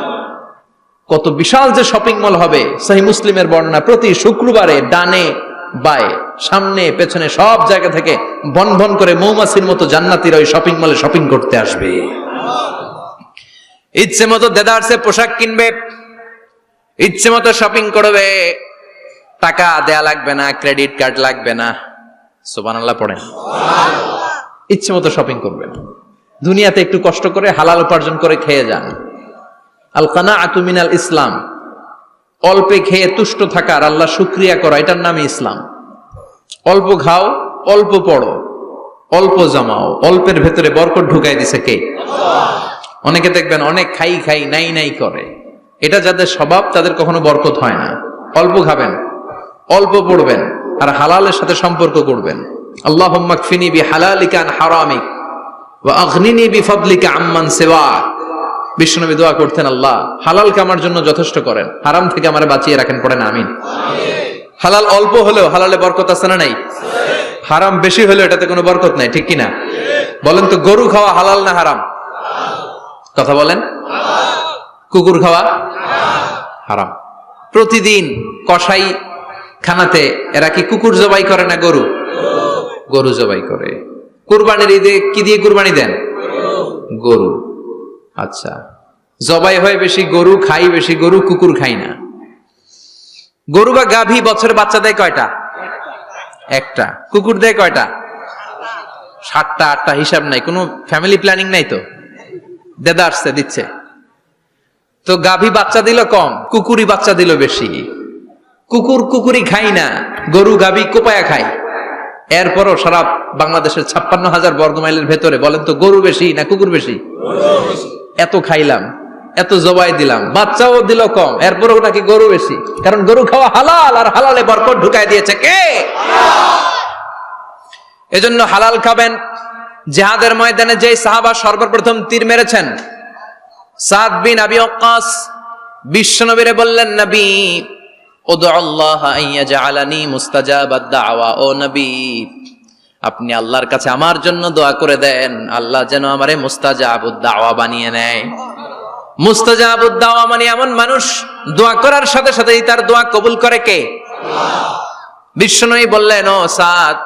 কত বিশাল যে শপিং মল হবে। সহিহ মুসলিমের বর্ণনা, প্রতি শুক্রবারে ডানে বায়ে সামনে পেছনে সব জায়গা থেকে বন বন করে মৌমাছির মতো জান্নাতীরা ওই শপিং মলে শপিং করতে আসবে। ইচ্ছে মতো দেদারসে পোশাক কিনবে, ইচ্ছে মতো শপিং করবে, টাকা দেয়া লাগবে না, ক্রেডিট কার্ড লাগবে না। সুবহানাল্লাহ পড়েন। ইচ্ছে মতো শপিং করবেন। দুনিয়াতে একটু কষ্ট করে হালাল উপার্জন করে খেয়ে যান। আল কানাআতু মিনাল ইসলাম, অল্পে খেয়ে তুষ্ট থাকার, আল্লাহ শুকরিয়া করা, এটার নামই ইসলাম। অল্প খাও, অল্প পড়ো, অল্প জমাও, অল্পের ভেতরে বরকত ঢুকাই দিছে কে? অনেকে দেখবেন অনেক খাই খাই নাই নাই করে, এটা যাদের স্বভাব তাদের কখনো বরকত হয় না। অল্প খাবেন, অল্প পড়বেন, আর হালালের সাথে সম্পর্ক করবেন। আল্লাহুম্মা কফিনি বিহালালিকা আন হারামিক ওয়া আগনিনি বিফাদলিকা আম্মান সিওয়াক। বিশ্বনবী দোয়া করতেন, আল্লাহ হালালকে আমার জন্য যথেষ্ট করেন, হারাম থেকে আমারে বাঁচিয়ে রাখেন। পড়েন আমিন। হালাল অল্প হলেও হালালে বরকত আছে না নাই? হারাম বেশি হলেও এটাতে কোনো বরকত নাই, ঠিক কিনা? বলেন তো, গরু খাওয়া হালাল না হারাম? কথা বলেন। কুকুর খাওয়া হারাম। প্রতিদিন কসাই খানাতে এরা কি কুকুর জবাই করে না গরু? গরু জবাই করে। কুরবানির ঈদে কি দিয়ে কুরবানি দেন? গরু। আচ্ছা, জবাই হয় বেশি গরু, খাই বেশি গরু, কুকুর খাই না। গরু বা গাভী বছরে বাচ্চা দেয় কয়টা? একটা। কুকুর দেয় কয়টা? 7টা 8টা, হিসাব নাই, কোনো ফ্যামিলি প্ল্যানিং নাই তো, দেদা আসছে দিচ্ছে। তো গাভী বাচ্চা দিল কম, কুকুরি বাচ্চা দিল বেশি। কুকুরি খাই না, গরু গাভী কোপায়া খায়। এরপরও সারা বাংলাদেশের 56,000 বর্গমাইলের ভেতরে বলেন তো, গরু বেশি না কুকুর বেশি? এত খাইলাম, এত জবাই দিলাম, বাচ্চাও দিল কম, এরপরও নাকি গরু বেশি। কারণ গরু খাওয়া হালাল, আর হালালে বরকত ঢুকাই দিয়েছে কে? এজন্য হালাল খাবেন। জিহাদের ময়দানে যে সাহাবা সর্বপ্রথম তীর মেরেছেন, সাদ বিন আবি ওয়াক্কাস, বিশ্বনবীরে বললেন, নবী উদু আল্লাহ আইয়াজআলানি মুস্তাজাবাদ দাওয়া। ও নবী, আপনি আল্লাহর কাছে আমার জন্য দোয়া করে দেন, আল্লাহ যেন আমারে মুস্তাজাবুদ দাওয়া বানিয়ে নেয়। মুস্তাজাবুদ দাওয়া মানে এমন মানুষ দোয়া করার সাথে সাথেই তার দোয়া কবুল করে কে? বিশ্বনবী বললেন, ও সাদ,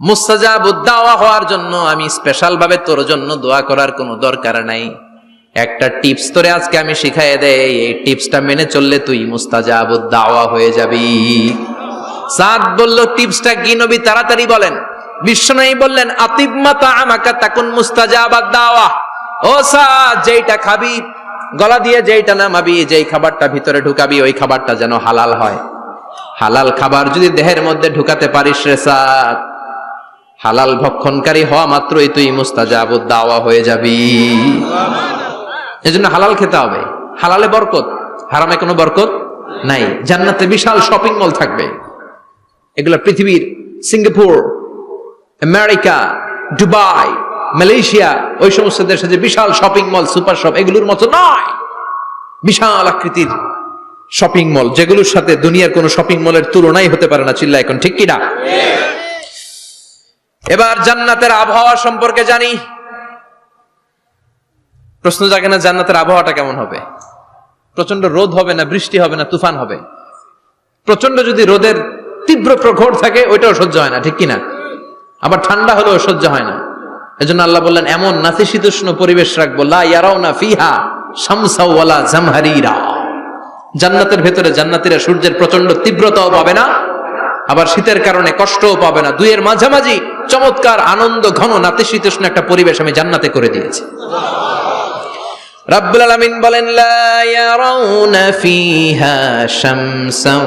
মুস্তাজাবুদ দাওয়া হওয়ার জন্য আমি স্পেশাল ভাবে তোর জন্য দোয়া করার কোনো দরকার নাই। একটা টিপস তোরে আজকে আমি শিখাই দেই, এই টিপসটা মেনে চললে তুই মুস্তাজাবুদ দাওয়া হয়ে যাবি। সাদ বলল, টিপসটা কি নবী? তাড়াতাড়ি বলেন। বিশ্বনবী বললেন, আতিব মাতা আমাকা তাকুন মুস্তাজাবাদ দাওয়া। ও সাদ, যেইটা খাবি, গলা দিয়ে যেইটা নামাবি, যেই খাবারটা ভিতরে ঢুকাবি, ওই খাবারটা যেন হালাল হয়। হালাল খাবার যদি দেহের মধ্যে ঢুকাতে পারিস রে সাদ, হালাল ভক্ষণকারী হওয়া মাত্রই তুই মুস্তাজাবুদ দাওয়া হয়ে যাবি। এজন্য হালাল খেতে হবে। হালালে বরকত, হারামে কোনো বরকত নাই। জান্নাতে বিশাল শপিং মল থাকবে। এগুলো পৃথিবীর সিঙ্গাপুর, আমেরিকা, দুবাই, মালয়েশিয়া, ওই সমস্ত দেশে যে বিশাল শপিং মল, সুপার শপ, এগুলোর মতো নয়। বিশাল আকৃতির শপিং মল, যেগুলোর সাথে দুনিয়ার কোন শপিং মলের তুলনাই হতে পারে না। চিল্লা এখন ঠিক কিনা? এবার জান্নাতের আবহাওয়া সম্পর্কে জানি। প্রশ্ন জাগে না, জান্নাতের আবহাওয়াটা কেমন হবে? প্রচন্ড রোদ হবে না, বৃষ্টি হবে না, তুফান হবে? প্রচন্ড যদি রোদের তীব্র প্রখর থাকে, ওইটাও সহ্য হয় না, ঠিক কিনা? আবার ঠান্ডা হলেও সহ্য হয় না। এজন্য আল্লাহ বললেন, এমন নাতিশীতোষ্ণ পরিবেশ রাখবো, লা ইয়ারাউনা ফিহা শামসা ওয়ালা জামহারিরা। জান্নাতের ভেতরে জান্নাতীরা সূর্যের প্রচন্ড তীব্রতাও পাবে না, আবার শীতের কারণে কষ্টও পাবে না। দুইয়ের মাঝামাঝি চমৎকার আনন্দ ঘন নাতিশীতোষ্ণ একটা পরিবেশ আমি জান্নাতে করে দিয়েছি। রাব্বুল আলামিন বলেন, লা ইয়ারাউনা ফিহা শামসান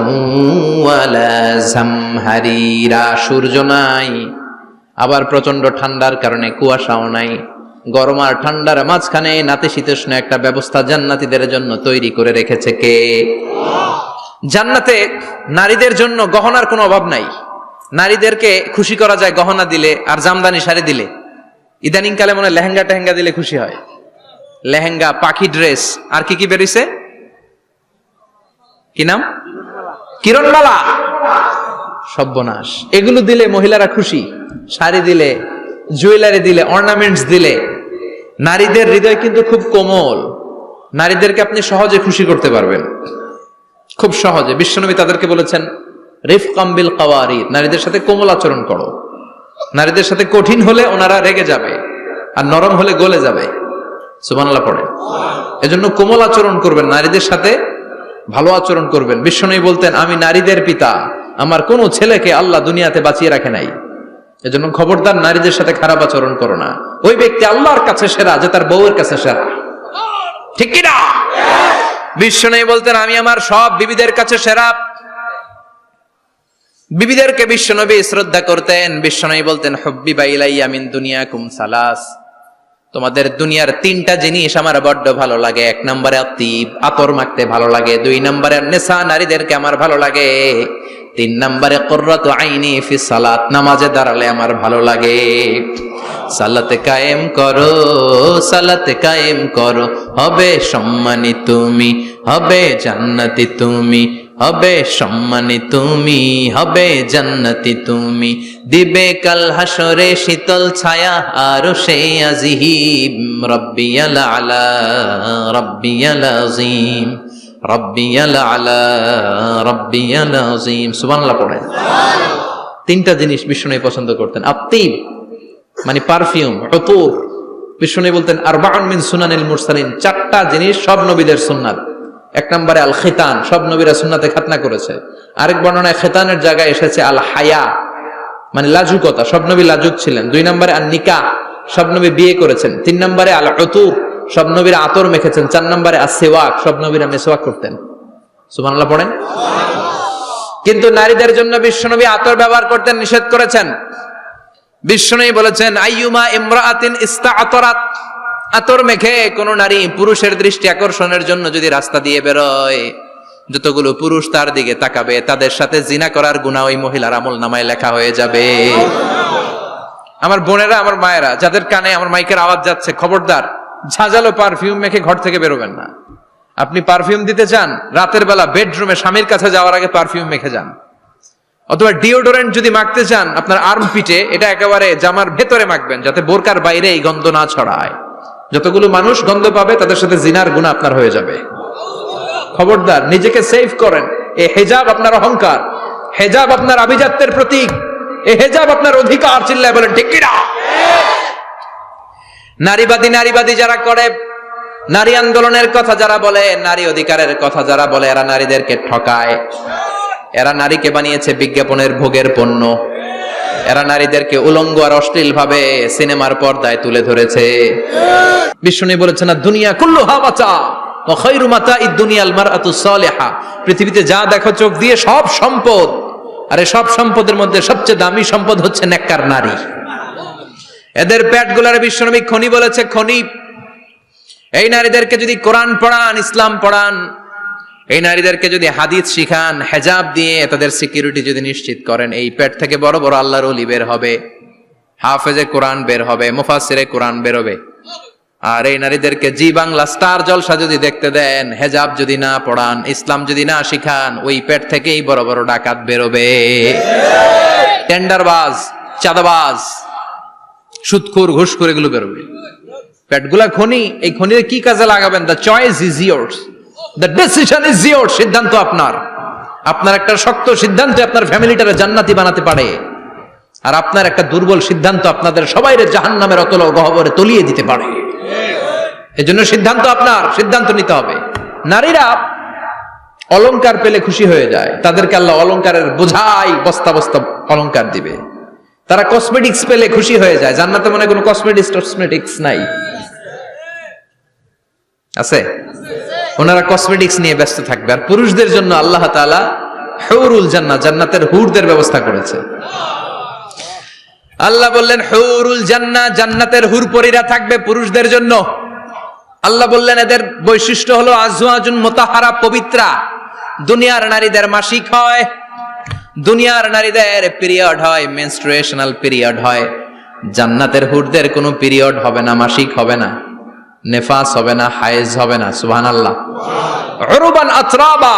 ওয়ালা জামহারিরা। সূর্য নাই, আবার প্রচন্ড ঠান্ডার কারণে কুয়াশাও নাই। গরম আর ঠান্ডার মাঝখানে নাতিশীতোষ্ণ একটা ব্যবস্থা জান্নাতীদের জন্য তৈরি করে রেখেছে কে? জান্নাতে নারীদের জন্য গহনার কোনো অভাব নাই। নারীদেরকে খুশি করা যায় গহনা দিলে আর জামদানি শাড়ি দিলে। ইদানিং কালে মনে লেহেঙ্গা টেহেঙ্গা দিলে খুশি হয়। লেহেঙ্গা, পাখি ড্রেস, আর কি কি বেরিয়েছে, কি নাম? কিরণমালা, সর্বনাশ। এগুলো দিলে মহিলারা খুশি। শাড়ি দিলে, জুয়েলারি দিলে, অর্নামেন্টস দিলে। নারীদের হৃদয় কিন্তু খুব কোমল। নারীদেরকে আপনি সহজে খুশি করতে পারবেন, খুব সহজে। বিশ্বনবী তাদেরকে বলেছেন, রিফকাম বিল কাওয়ারির, নারীদের সাথে কোমল আচরণ করো। নারীদের সাথে কঠিন হলে ওনারা রেগে যাবে, আর নরম হলে গলে যাবে। সুবহানাল্লাহ পড়ে। এজন্য কোমল আচরণ করবেন, নারীদের সাথে ভালো আচরণ করবেন। বিশ্বনবী বলতেন, আমি নারীদের পিতা, আমার কোন ছেলেকে আল্লাহ দুনিয়াতে বাঁচিয়ে রাখে নাই। এজন্য খবরদার নারীদের সাথে খারাপ আচরণ করো না। ওই ব্যক্তি আল্লাহর কাছে সেরা যে তার বউয়ের কাছে সেরা, ঠিক কি না? বিশ্বনবী বলতেন, আমি আমার সব বিবিদের কাছে সেরা। বিবিদেরকে বিশ্বনবী শ্রদ্ধা করতেন। বিশ্বনবী বলতেন, হুব্বিবা ইলাইয়া মিন দুনিয়াকুম সালাস, তোমাদের দুনিয়ার তিনটা জিনিস আমার বড্ড ভালো লাগে। এক নম্বরে আতিব, আতর মাখতে ভালো লাগে। দুই নম্বরে নেশা, নারীদেরকে আমার ভালো লাগে। তিন নম্বরে কুররাতু আইনি ফি সালাত, নামাজে দাঁড়ালে আমার ভালো লাগে। সালাতে কায়েম করো, সালাতে কায়েম করো, হবে সম্মানী তুমি, হবে জান্নাতি তুমি, হবে সম্মানী তুমি, হবে জান্নাতি তুমি। দিবে কাল হাসরে শীতল ছায়া আরশে আজিম। রব্বিয়াল আলা, রব্বিয়াল আযীম, রব্বিয়াল আলা, রব্বিয়াল আযীম। সুবহানাল্লাহ পড়েন। তিনটা জিনিস বিষ্ণু পছন্দ করতেন। আত্তিব মানে পারফিউম, উতুর। বিষ্ণু বলতেন, আরবাউন মিন সুনানিল মুরসালিন, চারটা জিনিস সব নবীদের সুন্নাত। এক নম্বরে আল খিতান, সব নবীরা সুন্নাতে খাতনা করেছে। আরেক বর্ণনায় খিতানের জায়গায় এসেছে আল হায়া, মানে লাজুকতা, সব নবী লাজুক ছিলেন। দুই নম্বরে আল নিকাহ, সব নবী বিয়ে করেছেন। তিন নম্বরে আল উতুর, সব নবীরা আতর মেখেছেন। চার নম্বরে আস সিওয়াক, সব নবীরা মিসওয়াক করতেন। সুবহানাল্লাহ পড়েন। কিন্তু নারীদের জন্য বিশ্বনবী আতর ব্যবহার করতে নিষেধ করেছেন। বিশ্বনবী বলেছেন, আইয়ুমা ইমরাআতিন ইস্তাআতারাত, আতর মেখে কোন নারী পুরুষের দৃষ্টি আকর্ষণের জন্য যদি রাস্তা দিয়ে বেরোয়, যতগুলো পুরুষ তার দিকে তাকাবে, তাদের সাথে জিনা করার গুনাহ ওই মহিলার আমল নামায় লেখা হয়ে যাবে। আমার বোনেরা, আমার মায়েরা, যাদের কানে আমার মাইকের আওয়াজ যাচ্ছে, খবরদার ঝাঁঝালো পারফিউম মেখে ঘর থেকে বেরোবেন না। আপনি পারফিউম দিতে চান, রাতের বেলা বেডরুমে স্বামীর কাছে যাওয়ার আগে পারফিউম মেখে যান। অথবা ডিওডোরেন্ট যদি মাখতে চান, আপনার আর্মপিটে এটা একেবারে জামার ভেতরে মাখবেন, যাতে বোরকার বাইরে এই গন্ধ না ছড়ায়। যতগুলো মানুষ গন্ধ পাবে তাদের সাথে জিনার গুনাহ আপনার হয়ে যাবে। খবরদার, নিজেকে সেভ করেন। এই হিজাব আপনার অহংকার, হিজাব আপনার আভিজাত্যের প্রতীক, এই হিজাব আপনার অধিকার। চিল্লায় বলেন ঠিক কি না? নারীবাদী যারা করে, নারী আন্দোলনের কথা যারা বলে, নারী অধিকারের কথা যারা বলে, এরা নারীদেরকে ঠকায়। এরা নারীকে বানিয়েছে বিজ্ঞাপনের ভোগের পণ্য। এরা নারীদেরকে উলঙ্গ আর অশ্লীল ভাবে সিনেমার পর্দায় তুলে ধরেছে। বিষ্ণু বলেছেন না, দুনিয়া কুল্লুহা মাতা ওয়া খায়রু মাতা'id দুনিয়াল মারআতুস সালিহা। পৃথিবীতে যা দেখো চোখ দিয়ে সব সম্পদ, আর এই সব সম্পদের মধ্যে সবচেয়ে দামি সম্পদ হচ্ছে নেককার নারী। এদের পেটগুলার বিশ্বনবী খনি বলেছে, খনি। এই নারীদেরকে যদি কোরআন পড়ান, ইসলাম পড়ান, এই নারীদেরকে যদি হাদিস শিখান, হেজাব দিয়ে তাদের সিকিউরিটি যদি নিশ্চিত করেন, এই পেট থেকে বড় বড় আল্লাহর ওলি বের হবে, হাফেজে কোরআন বের হবে, মুফাসসিরে কোরআন বের হবে। আর এই নারীদেরকে জি বাংলা স্টার জলসা যদি দেখতে দেন, হেজাব যদি না পড়ান, ইসলাম যদি না শিখান, ওই পেট থেকেই বড় বড় ডাকাত বেরোবে, টেন্ডারবাজ, চাঁদাবাজ, সুদখোর, ঘুষখোর, এগুলো বেরোবে। পেটগুলা খনি, এই খনিতে কি কাজে লাগাবেন? The choice is years, the decision is years. সিদ্ধান্ত আপনার। আপনার একটা শক্ত সিদ্ধান্ত আপনার ফ্যামিলিটারে জান্নাতি বানাতে পারে, আর আপনার একটা দুর্বল সিদ্ধান্ত আপনাদের সবাইরে জাহান্নামের অতল গহ্বরে তলিয়ে দিতে পারে। এজন্য সিদ্ধান্ত আপনার, সিদ্ধান্ত নিতে হবে। নারীরা অলংকার পেলে খুশি হয়ে যায়, তাদেরকে আল্লাহ অলংকারের বোঝাই বস্তা বস্তা অলংকার দিবে। তারা কসমেটিক্স পেলে খুশি হয়ে যায়। জান্নাতে মনে কোনো কসমেটিক্স নাই, আছে? ওনারা কসমেটিক্স নিয়ে ব্যস্ত থাকবে। আর পুরুষদের জন্য আল্লাহ তাআলা হুরুল জান্নাহ, জান্নাতের হুরদের ব্যবস্থা করেছে। আল্লাহ বললেন হুরুল জান্নাহ, জান্নাতের হুরপরীরা থাকবে পুরুষদের জন্য। আল্লাহ বললেন এদের বৈশিষ্ট্য হলো আজওয়াজুন মুতাহহারা, পবিত্রা। দুনিয়ার নারীদের মাসিক হয়, দুনিয়ার নারীদের পিরিয়ড হয়, মেনস্ট্রুয়েশনাল পিরিয়ড হয়। জান্নাতের হুরদের কোনো পিরিয়ড হবে না, মাসিক হবে না, নেফাস হবে না, হায়েজ হবে না। সুবহানাল্লাহ। উরবান আতরাবা,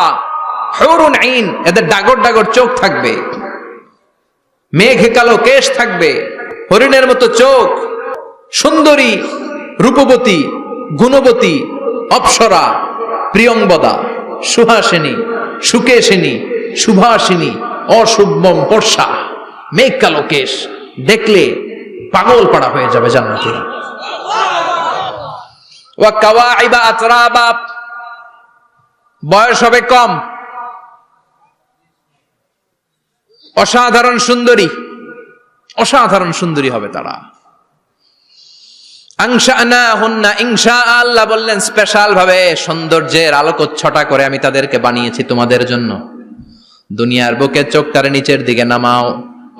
হুরুন আইন, এদের ডাগর ডাগর চোখ থাকবে, মেঘে কালো কেশ থাকবে, হরিণের মতো চোখ, সুন্দরী, রূপবতী, গুণবতী, অপ্সরা, প্রিয়ংবদা, সুহাসিনী, সুকেশিনী, সুভাষিনী, অশুভম পর্ষা, মেঘ কালো কেশ, দেখলে পাগল পাড়া হয়ে যাবে জান্নাতীরা। ওয়া কাওয়াইবা আতরাবা, বয়স হবে কম, অসাধারণ সুন্দরী, অসাধারণ সুন্দরী হবে তারা। আনশানাহুন্না ইনশা, আল্লাহ বললেন স্পেশাল ভাবে সৌন্দর্যের আলোকচ্ছটা করে আমি তাদেরকে বানিয়েছি তোমাদের জন্য। দুনিয়ার বুকে চোখটারে নিচের দিকে নামাও।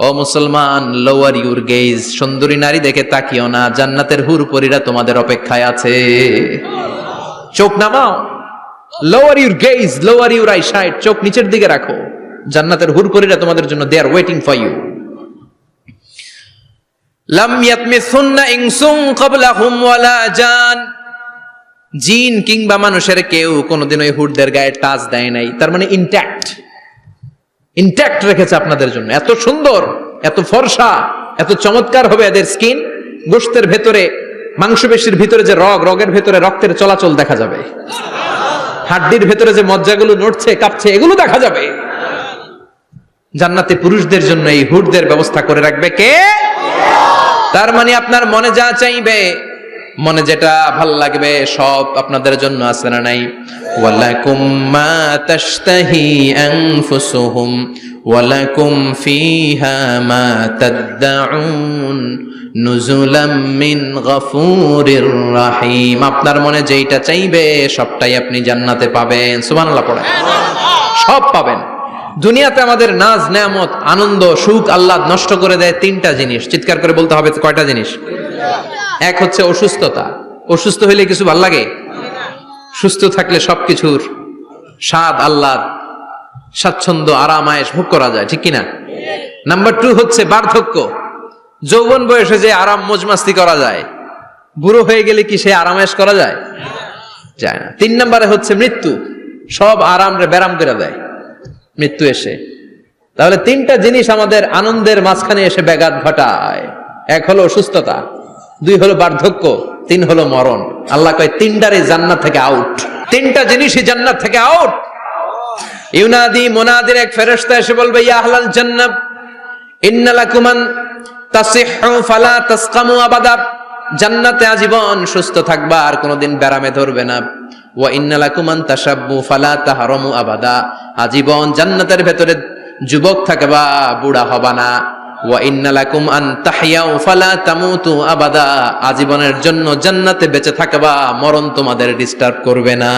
ও মুসলমান, লোয়ার ইউর গেজ, সুন্দরী নারী দেখে তাকিও না, জান্নাতের হুরপরীরা তোমাদের অপেক্ষায় আছে। চোখ নামাও, lower your gauge, lower your eyesight, চোখ নিচের দিকে রাখো। জান্নাতের হুরপরীরা তোমাদের জন্য, দে আর ওয়েটিং ফর ইউ। লাম ইয়াতমিসুন্না ইনসুন ক্বাবলাহুম ওয়ালা জান, জিন কিংবা মানুষের কেউ কোনোদিন ওই হুরদের গায়ে টাচ দেয় নাই। তার মানে ইনট্যাক্ট, ইনট্যাক্ট রেখেছে আপনাদের জন্য। এত সুন্দর, এত ফর্সা, এত চমৎকার হবে এদের স্কিন। গোশতের ভেতরে, মাংসপেশির ভিতরে যে রগ, রগের ভেতরে রক্তের চলাচল দেখা যাবে, হাড্ডির ভেতরে যে মজ্জাগুলো নড়ছে কাঁপছে, এগুলো দেখা যাবে। জান্নাতে পুরুষদের জন্য এই হুরদের ব্যবস্থা করে রাখবে কে? তার মানে আপনার মনে যা চাইবে, মনে যেটা ভাল লাগবে, সব আপনাদের জন্য আছে না নাই? ওয়ালাকুম মা তাশতাহি আনফুসুহুম ওয়ালাকুম ফিহা মা তাদউন নুজুলাম মিন গফুরির রহিম। আপনার মনে যেইটা চাইবে সবটাই আপনি জান্নাতে পাবেন। সুবহানাল্লাহ পড়েন। সব পাবেন। দুনিয়াতে আমাদের নাজ, নেয়ামত, আনন্দ, সুখ আল্লাহ নষ্ট করে দেয় তিনটা জিনিস। চিৎকার করে বলতে হবে কয়টা জিনিস? এক হচ্ছে অসুস্থতা। অসুস্থ হইলে কিছু ভাল লাগে? সুস্থ থাকলে সবকিছুর স্বাদ, আল্লাহ, স্বাচ্ছন্দ্য, আরাম, আয়েশ ভোগ করা যায়, ঠিক কিনা? নাম্বার 2 হচ্ছে বার্ধক্য। যৌবন বয়সে যে আরাম মজমাস্তি করা যায়, বুড়ো হয়ে গেলে কি সে আরাম আয়েশ করা যায়? যায় না। 3 নম্বরে হচ্ছে মৃত্যু। সব আরাম রে ব্যারাম করে দেয় মৃত্যু এসে। তাহলে 3টা জিনিস আমাদের আনন্দের মাঝখানে এসে ব্যাঘাত ঘটায়। 1 হলো অসুস্থতা, 2 হলো বার্ধক্য, 3 হলো মরণ। আল্লাহ কয় 3টারে জান্নাত থেকে আউট। 3টা জিনিসই জান্নাত থেকে আউট। ইউনাদি মুনাদির এক ফেরেশতা এসে বলবে, ইয়া আহলাল জান্নাহ ইন্না লাকুম আন তাসিহু ফালা তাসকামু আবাদা। জান্নাতে আজীবন সুস্থ থাকবা, আর কোনোদিন ব্যারামে ধরবে না। ওয়া ইন্না লাকুম আন তাশাব্বু ফালা তাহরামু আবাদা, আজীবন জান্নাতের ভেতরে যুবক থাকবা, বুড়া হবা না। ওয়া ইন্না লাকুম আন তাহইয়াউ ফালা তামুতু আবাদা, আজীবনের জন্য জান্নাতে বেঁচে থাকবা, মরণ তোমাদের ডিস্টার্ব করবে না।